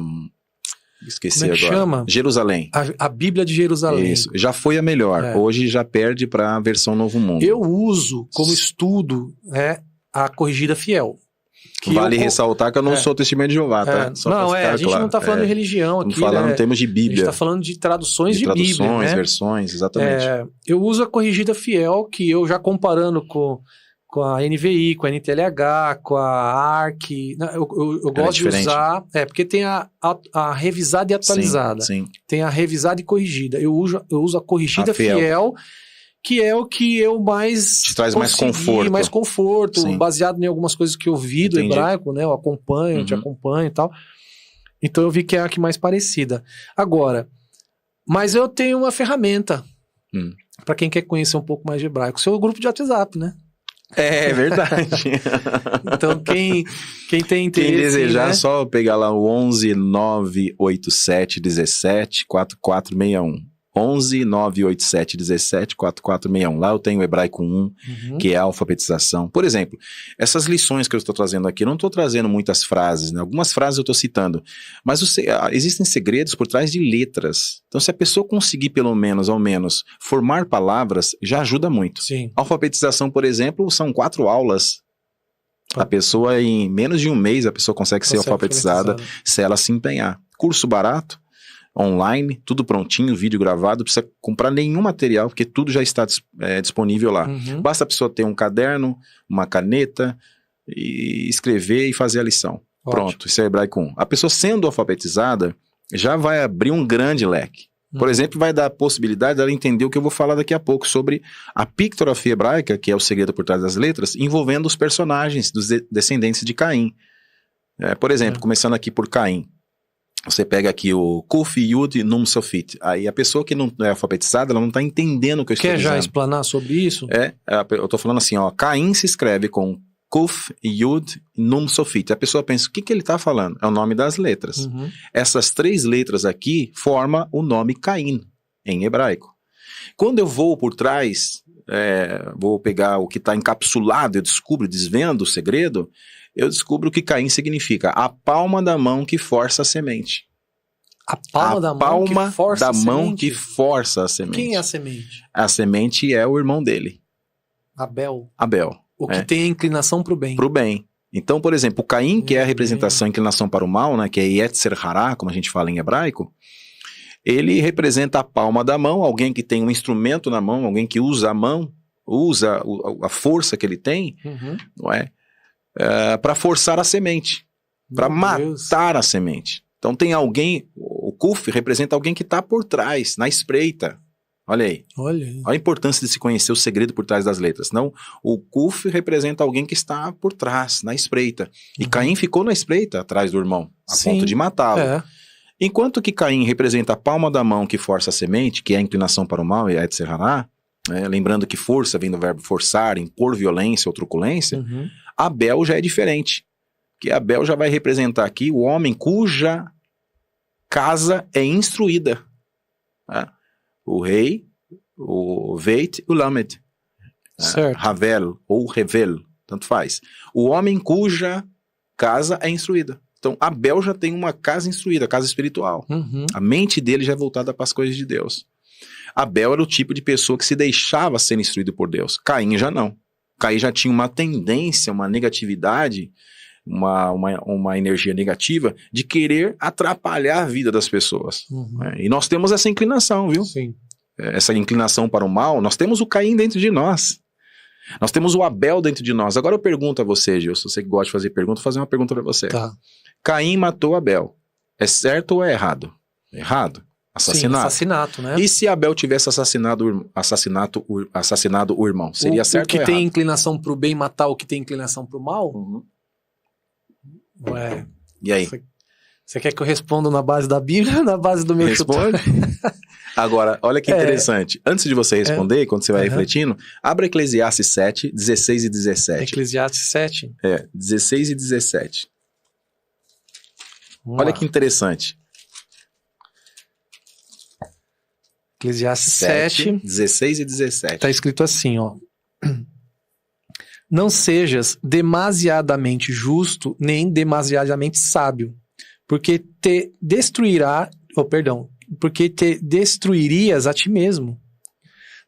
Speaker 2: Esqueci
Speaker 1: como é que
Speaker 2: agora.
Speaker 1: chama?
Speaker 2: Jerusalém.
Speaker 1: A Bíblia de Jerusalém.
Speaker 2: Isso. Já foi a melhor. Hoje já perde para a versão Novo Mundo.
Speaker 1: Eu uso como estudo a Corrigida Fiel.
Speaker 2: Vale ressaltar que eu não sou Testemunho de Jeová, tá?
Speaker 1: A gente não está falando de religião aqui.
Speaker 2: Estamos falando em termos de Bíblia.
Speaker 1: A gente está falando de traduções de Bíblia.
Speaker 2: Traduções, versões, exatamente.
Speaker 1: Eu uso a Corrigida Fiel, que eu já comparando com a NVI, com a NTLH, com a ARC. Eu gosto de usar... porque tem a revisada e atualizada.
Speaker 2: Sim.
Speaker 1: Tem a revisada e corrigida. Eu uso a Corrigida Fiel, que é o que eu mais...
Speaker 2: Te traz mais conforto.
Speaker 1: Sim. Baseado em algumas coisas que eu vi do hebraico, né? Eu acompanho, te acompanho e tal. Então eu vi que é a que mais parecida. Agora, mas eu tenho uma ferramenta para quem quer conhecer um pouco mais de hebraico. Seu grupo de WhatsApp, né?
Speaker 2: É verdade.
Speaker 1: Então, quem tem interesse...
Speaker 2: Quem desejar, só pegar lá o 11 987 17 4461. 11 987 17 4461. Lá eu tenho o Hebraico 1, que é a alfabetização. Por exemplo, essas lições que eu estou trazendo aqui, eu não estou trazendo muitas frases, né? Algumas frases eu estou citando, mas existem segredos por trás de letras. Então, se a pessoa conseguir ao menos, formar palavras, já ajuda muito.
Speaker 1: Sim.
Speaker 2: Alfabetização, por exemplo, são 4 aulas. A pessoa, em menos de um mês, a pessoa consegue ser alfabetizada se ela se empenhar. Curso barato, online, tudo prontinho, vídeo gravado, não precisa comprar nenhum material, porque tudo já está disponível lá. Basta a pessoa ter um caderno, uma caneta, e escrever e fazer a lição. Ótimo. Pronto, isso é Hebraico 1. A pessoa sendo alfabetizada, já vai abrir um grande leque. Por exemplo, vai dar a possibilidade dela entender o que eu vou falar daqui a pouco sobre a pictografia hebraica, que é o segredo por trás das letras, envolvendo os personagens dos descendentes de Caim. Por exemplo, começando aqui por Caim. Você pega aqui o Kuf, Yud, Num, Sofit. Aí a pessoa que não é alfabetizada, ela não está entendendo o que eu estou dizendo.
Speaker 1: Quer já explanar sobre isso?
Speaker 2: Eu estou falando assim, Caim se escreve com Kuf, Yud, Num, Sofit. A pessoa pensa, o que ele está falando? É o nome das letras. Essas 3 letras aqui formam o nome Caim, em hebraico. Quando eu vou por trás, vou pegar o que está encapsulado, eu desvendo o segredo, eu descubro o que Caim significa. A palma da mão que força a semente.
Speaker 1: A palma da mão que força a semente. Quem é a semente?
Speaker 2: A semente é o irmão dele.
Speaker 1: Abel. O que tem a inclinação para o bem.
Speaker 2: Para o bem. Então, por exemplo, o Caim, que é a representação, a inclinação para o mal, né, que é Yetzer Hará, como a gente fala em hebraico, ele representa a palma da mão, alguém que tem um instrumento na mão, alguém que usa a mão, usa a força que ele tem, não é? Para forçar a semente, para matar a semente. Então tem alguém, o Kuf representa alguém que está por trás, na espreita. Olha aí. Olha a importância de se conhecer o segredo por trás das letras. Não, o Kuf representa alguém que está por trás, na espreita. E Caim ficou na espreita, atrás do irmão, a ponto de matá-lo. Enquanto que Caim representa a palma da mão que força a semente, que é a inclinação para o mal, e a Yetzer Hará, lembrando que força vem do verbo forçar, impor violência ou truculência, Abel já é diferente, que Abel já vai representar aqui o homem cuja casa é instruída. O rei, o Veit e o Lamed. Havel ou Revel, tanto faz. O homem cuja casa é instruída. Então Abel já tem uma casa instruída, casa espiritual. A mente dele já é voltada para as coisas de Deus. Abel era o tipo de pessoa que se deixava ser instruído por Deus. Caim já não. Caim já tinha uma tendência, uma negatividade, uma energia negativa de querer atrapalhar a vida das pessoas. Né? E nós temos essa inclinação, viu?
Speaker 1: Sim.
Speaker 2: Essa inclinação para o mal. Nós temos o Caim dentro de nós. Nós temos o Abel dentro de nós. Agora eu pergunto a você, Gilson, você que gosta de fazer pergunta, vou fazer uma pergunta para você.
Speaker 1: Tá.
Speaker 2: Caim matou Abel. É certo ou é errado? Errado. Assassinato.
Speaker 1: Sim, assassinato, né?
Speaker 2: E se Abel tivesse assassinado o irmão? Seria certo ou
Speaker 1: O que
Speaker 2: errado?
Speaker 1: tem inclinação pro bem matar o que tem inclinação pro mal? Ué,
Speaker 2: E aí?
Speaker 1: você quer que eu responda na base da Bíblia ou na base do meu
Speaker 2: Responde. Agora, olha que interessante. Antes de você responder, quando você vai refletindo, abra Eclesiastes 7, 16 e 17.
Speaker 1: Eclesiastes 7.
Speaker 2: 16 e 17.
Speaker 1: Vamos
Speaker 2: Olha
Speaker 1: lá.
Speaker 2: que interessante.
Speaker 1: Eclesiastes 7.
Speaker 2: 16 e 17.
Speaker 1: Está escrito assim, ó. Não sejas demasiadamente justo, nem demasiadamente sábio, porque te destruirias a ti mesmo.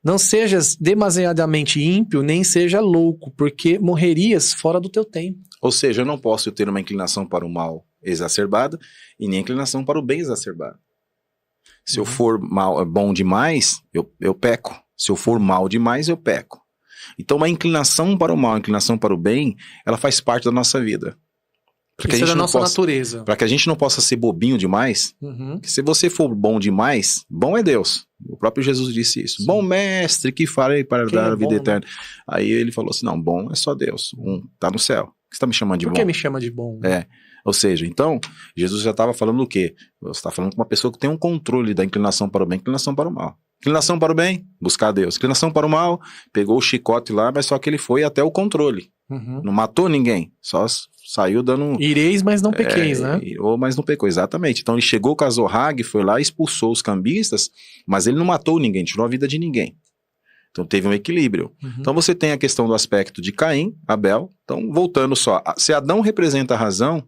Speaker 1: Não sejas demasiadamente ímpio, nem seja louco, porque morrerias fora do teu tempo.
Speaker 2: Ou seja, eu não posso ter uma inclinação para o mal exacerbada e nem inclinação para o bem exacerbado. Se eu for bom demais, eu peco. Se eu for mal demais, eu peco. Então, uma inclinação para o mal, uma inclinação para o bem, ela faz parte da nossa vida.
Speaker 1: Isso é da nossa natureza.
Speaker 2: Para que a gente não possa ser bobinho demais, que se você for bom demais, bom é Deus. O próprio Jesus disse isso. Sim. Bom mestre, que farei para dar a vida eterna? Né? Aí ele falou assim, não, bom é só Deus. Tá no céu. Por que você está me chamando de bom?
Speaker 1: Por que me chama de bom?
Speaker 2: Ou seja, então, Jesus já estava falando o quê? Você está falando com uma pessoa que tem um controle da inclinação para o bem, inclinação para o mal. Inclinação para o bem, buscar Deus. Inclinação para o mal, pegou o chicote lá, mas só que ele foi até o controle. Não matou ninguém, só saiu dando...
Speaker 1: Ireis, mas não pequeis, né?
Speaker 2: Mas não pecou, exatamente. Então ele chegou com a Zorrag, foi lá, expulsou os cambistas, mas ele não matou ninguém, tirou a vida de ninguém. Então teve um equilíbrio. Então você tem a questão do aspecto de Caim, Abel. Então voltando só, se Adão representa a razão,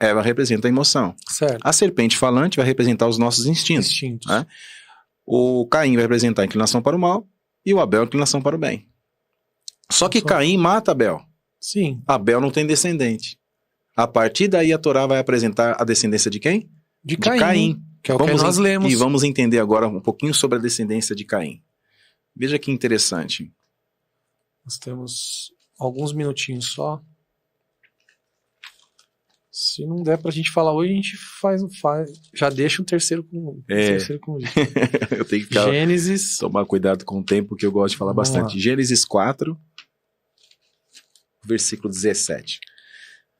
Speaker 2: Eva representa a emoção.
Speaker 1: Certo.
Speaker 2: A serpente falante vai representar os nossos instintos. Né? O Caim vai representar a inclinação para o mal e o Abel a inclinação para o bem. Só que Caim mata Abel.
Speaker 1: Sim.
Speaker 2: Abel não tem descendente. A partir daí a Torá vai apresentar a descendência de quem?
Speaker 1: De Caim. Que é o que nós lemos.
Speaker 2: E vamos entender agora um pouquinho sobre a descendência de Caim. Veja que interessante.
Speaker 1: Nós temos alguns minutinhos só. Se não der pra gente falar hoje, a gente faz. Já deixa o terceiro com
Speaker 2: Eu tenho que
Speaker 1: Gênesis.
Speaker 2: Tomar cuidado com o tempo, que eu gosto de falar bastante. Gênesis 4, versículo 17.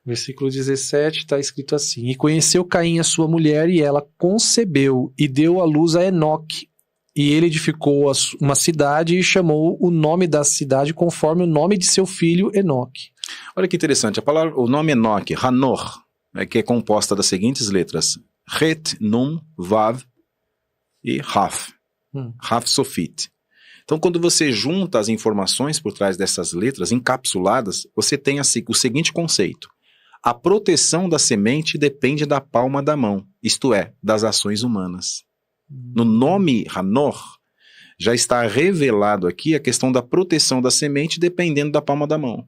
Speaker 1: Versículo 17 está escrito assim: E conheceu Caim a sua mulher, e ela concebeu, e deu à luz a Enoque. E ele edificou uma cidade e chamou o nome da cidade conforme o nome de seu filho Enoque.
Speaker 2: Olha que interessante, o nome Enoque, Hanor, que é composta das seguintes letras: Het, Nun, Vav e Raf. Raf Sofit. Então, quando você junta as informações por trás dessas letras encapsuladas, você tem o seguinte conceito: a proteção da semente depende da palma da mão, isto é, das ações humanas. No nome Hanor, já está revelado aqui a questão da proteção da semente dependendo da palma da mão.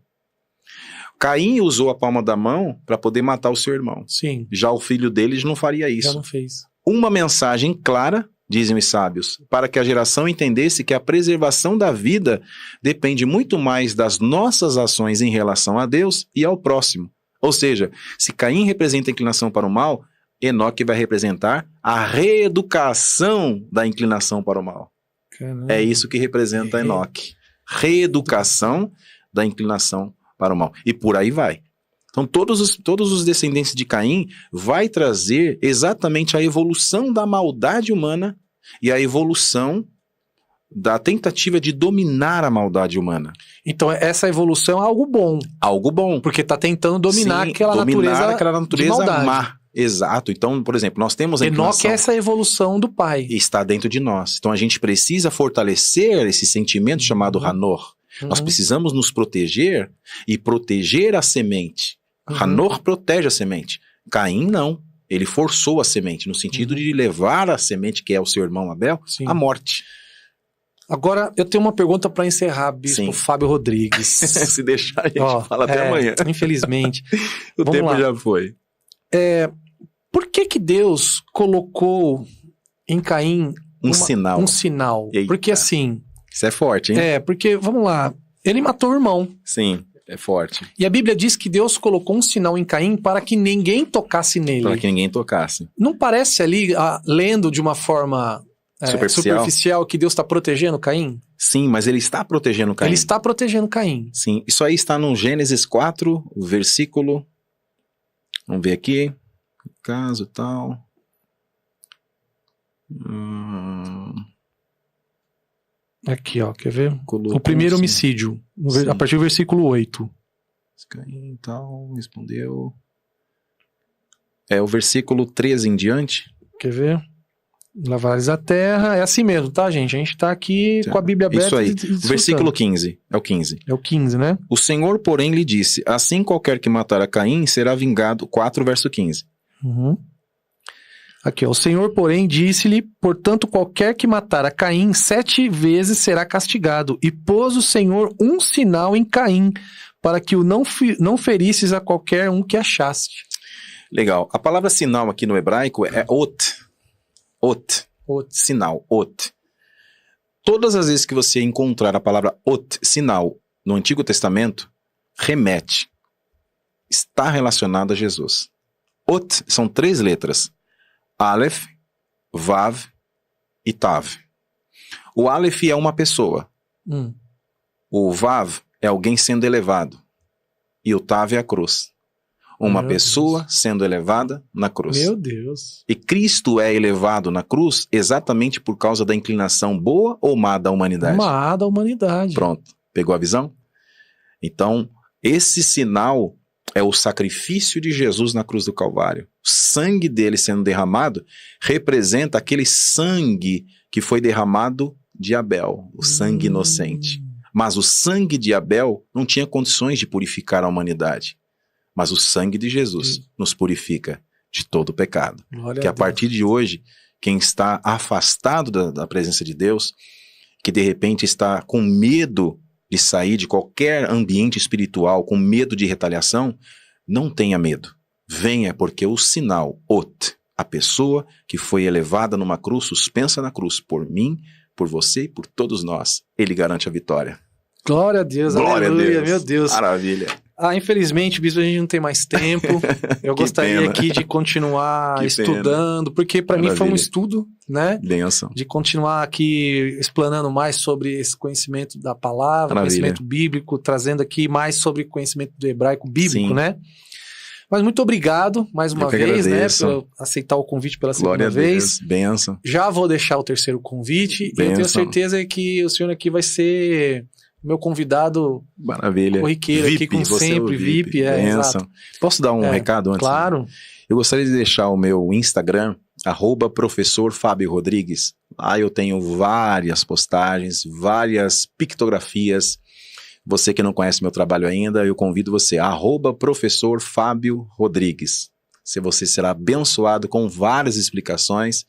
Speaker 2: Caim usou a palma da mão para poder matar o seu irmão.
Speaker 1: Sim.
Speaker 2: Já o filho deles não faria isso.
Speaker 1: Já não fez.
Speaker 2: Uma mensagem clara, dizem os sábios, para que a geração entendesse que a preservação da vida depende muito mais das nossas ações em relação a Deus e ao próximo. Ou seja, se Caim representa a inclinação para o mal, Enoque vai representar a reeducação da inclinação para o mal.
Speaker 1: Caramba.
Speaker 2: É isso que representa Enoque. Reeducação da inclinação para o mal. E por aí vai. Então todos os descendentes de Caim vai trazer exatamente a evolução da maldade humana e a evolução da tentativa de dominar a maldade humana.
Speaker 1: Então essa evolução é algo bom.
Speaker 2: Algo bom.
Speaker 1: Porque está tentando dominar,
Speaker 2: Sim,
Speaker 1: aquela natureza
Speaker 2: má. Exato. Então, por exemplo, nós temos a inclinação.
Speaker 1: Enoque é essa evolução do pai.
Speaker 2: Está dentro de nós. Então a gente precisa fortalecer esse sentimento chamado Hanor. Nós precisamos nos proteger e proteger a semente. Hanor protege a semente. Caim não. Ele forçou a semente, no sentido de levar a semente, que é o seu irmão Abel, à morte.
Speaker 1: Agora, eu tenho uma pergunta para encerrar, Bispo
Speaker 2: Sim.
Speaker 1: Fábio Rodrigues.
Speaker 2: Se deixar, a gente fala até amanhã.
Speaker 1: Infelizmente.
Speaker 2: O
Speaker 1: Vamos
Speaker 2: tempo
Speaker 1: lá.
Speaker 2: já foi.
Speaker 1: Por que Deus colocou em Caim
Speaker 2: Um sinal.
Speaker 1: um sinal?
Speaker 2: Eita.
Speaker 1: Porque assim...
Speaker 2: Isso é forte, hein?
Speaker 1: Porque, vamos lá, ele matou o irmão.
Speaker 2: Sim, é forte.
Speaker 1: E a Bíblia diz que Deus colocou um sinal em Caim para que ninguém tocasse nele.
Speaker 2: Para que ninguém tocasse.
Speaker 1: Não parece ali, lendo de uma forma superficial, que Deus está protegendo Caim?
Speaker 2: Sim, mas ele está protegendo Caim.
Speaker 1: Ele está protegendo Caim.
Speaker 2: Sim, isso aí está no Gênesis 4, o versículo... Vamos ver aqui. Caso tal...
Speaker 1: Aqui, ó, quer ver?
Speaker 2: Colocou
Speaker 1: O primeiro
Speaker 2: sim.
Speaker 1: homicídio,
Speaker 2: Sim.
Speaker 1: a partir do versículo 8.
Speaker 2: Caim tal, respondeu... É o versículo 13 em diante.
Speaker 1: Quer ver? Lavares a terra, é assim mesmo, tá, gente? A gente tá aqui com a Bíblia aberta.
Speaker 2: Isso aí,
Speaker 1: e
Speaker 2: o versículo 15, é o 15.
Speaker 1: É o 15, né?
Speaker 2: O Senhor, porém, lhe disse, assim qualquer que matar a Caim será vingado, 4 verso 15.
Speaker 1: Uhum. Aqui, ó, o Senhor, porém, disse-lhe, portanto, qualquer que matar a Caim 7 vezes será castigado. E pôs o Senhor um sinal em Caim, para que o não ferisses a qualquer um que achaste.
Speaker 2: Legal. A palavra sinal aqui no hebraico é ot. Ot. Sinal. Ot. Todas as vezes que você encontrar a palavra ot, sinal, no Antigo Testamento, remete. Está relacionado a Jesus. Ot são 3 letras. Aleph, Vav e Tav. O Aleph é uma pessoa. O Vav é alguém sendo elevado. E o Tav é a cruz. Uma
Speaker 1: Meu
Speaker 2: pessoa
Speaker 1: Deus.
Speaker 2: sendo elevada na cruz.
Speaker 1: Meu Deus.
Speaker 2: E Cristo é elevado na cruz exatamente por causa da inclinação boa ou má da humanidade.
Speaker 1: Má da humanidade.
Speaker 2: Pronto. Pegou a visão? Então, esse sinal é o sacrifício de Jesus na cruz do Calvário. O sangue dele sendo derramado representa aquele sangue que foi derramado de Abel, o sangue inocente. Mas o sangue de Abel não tinha condições de purificar a humanidade. Mas o sangue de Jesus nos purifica de todo o pecado.
Speaker 1: Glória
Speaker 2: Que a
Speaker 1: Deus.
Speaker 2: partir de hoje, quem está afastado da presença de Deus, que de repente está com medo de sair de qualquer ambiente espiritual, com medo de retaliação, não tenha medo. Venha, porque o sinal, ot, a pessoa que foi elevada numa cruz, suspensa na cruz, por mim, por você e por todos nós, ele garante a vitória.
Speaker 1: Glória a Deus,
Speaker 2: Glória
Speaker 1: aleluia,
Speaker 2: a Deus.
Speaker 1: meu Deus.
Speaker 2: Maravilha.
Speaker 1: Infelizmente, Bispo, a gente não tem mais tempo. Eu gostaria
Speaker 2: pena.
Speaker 1: aqui de continuar
Speaker 2: Que
Speaker 1: estudando, porque para mim foi um
Speaker 2: Maravilha.
Speaker 1: estudo, né?
Speaker 2: Benção.
Speaker 1: De continuar aqui explanando mais sobre esse conhecimento da palavra,
Speaker 2: Maravilha.
Speaker 1: conhecimento bíblico, trazendo aqui mais sobre conhecimento do hebraico bíblico,
Speaker 2: Sim.
Speaker 1: né? Mas muito obrigado mais uma
Speaker 2: que
Speaker 1: vez, né?
Speaker 2: agradeço.
Speaker 1: Por aceitar o convite pela
Speaker 2: Glória
Speaker 1: segunda
Speaker 2: a
Speaker 1: vez.
Speaker 2: Deus. Benção.
Speaker 1: Já vou deixar o terceiro convite e eu tenho
Speaker 2: Benção.
Speaker 1: certeza que o senhor aqui vai ser meu convidado
Speaker 2: Maravilha.
Speaker 1: corriqueiro aqui, como
Speaker 2: você
Speaker 1: sempre,
Speaker 2: é o
Speaker 1: VIP,
Speaker 2: Benção.
Speaker 1: exato.
Speaker 2: Posso dar um recado antes?
Speaker 1: Claro.
Speaker 2: Eu gostaria de deixar o meu Instagram, @professor Fábio Rodrigues. Lá eu tenho várias postagens, várias pictografias. Você que não conhece meu trabalho ainda, eu convido você, @professor Fábio Rodrigues. Se você será abençoado com várias explicações.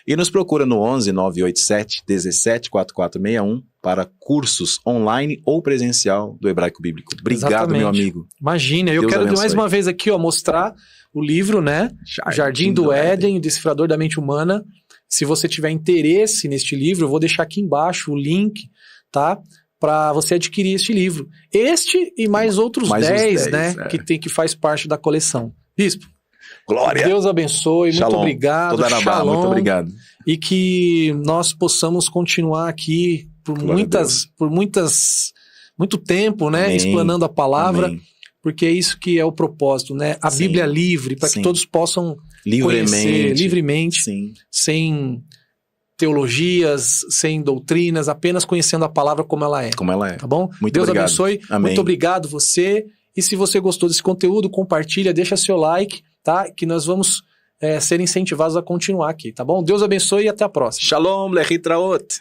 Speaker 2: E nos procura no 11 987 17 4461 para cursos online ou presencial do Hebraico Bíblico. Obrigado,
Speaker 1: Exatamente.
Speaker 2: meu amigo.
Speaker 1: Imagina, eu
Speaker 2: Deus
Speaker 1: quero
Speaker 2: abençoe.
Speaker 1: mais uma vez aqui, ó, mostrar o livro, né? Jardim do Éden, o Decifrador da Mente Humana. Se você tiver interesse neste livro, eu vou deixar aqui embaixo o link, tá? Para você adquirir este livro. Este e mais outros
Speaker 2: Mais uns
Speaker 1: 10,
Speaker 2: 10,
Speaker 1: né? Que faz parte da coleção. Bispo,
Speaker 2: Glória.
Speaker 1: Deus abençoe, muito
Speaker 2: Shalom.
Speaker 1: obrigado.
Speaker 2: Toda Arabá,
Speaker 1: Shalom.
Speaker 2: muito obrigado.
Speaker 1: E que nós possamos continuar aqui por muito tempo, né?
Speaker 2: Amém.
Speaker 1: Explanando a palavra.
Speaker 2: Amém.
Speaker 1: Porque é isso que é o propósito, né? A
Speaker 2: Sim.
Speaker 1: Bíblia livre, para que
Speaker 2: Sim.
Speaker 1: todos possam conhecer livremente,
Speaker 2: Sim.
Speaker 1: sem teologias, sem doutrinas, apenas conhecendo a palavra como ela é.
Speaker 2: Como ela é.
Speaker 1: Tá bom?
Speaker 2: Muito
Speaker 1: Deus
Speaker 2: obrigado.
Speaker 1: abençoe.
Speaker 2: Amém.
Speaker 1: Muito obrigado você. E se você gostou desse conteúdo, compartilha, deixa seu like, tá? Que nós vamos ser incentivados a continuar aqui, tá bom? Deus abençoe e até a próxima.
Speaker 2: Shalom, lehitraot.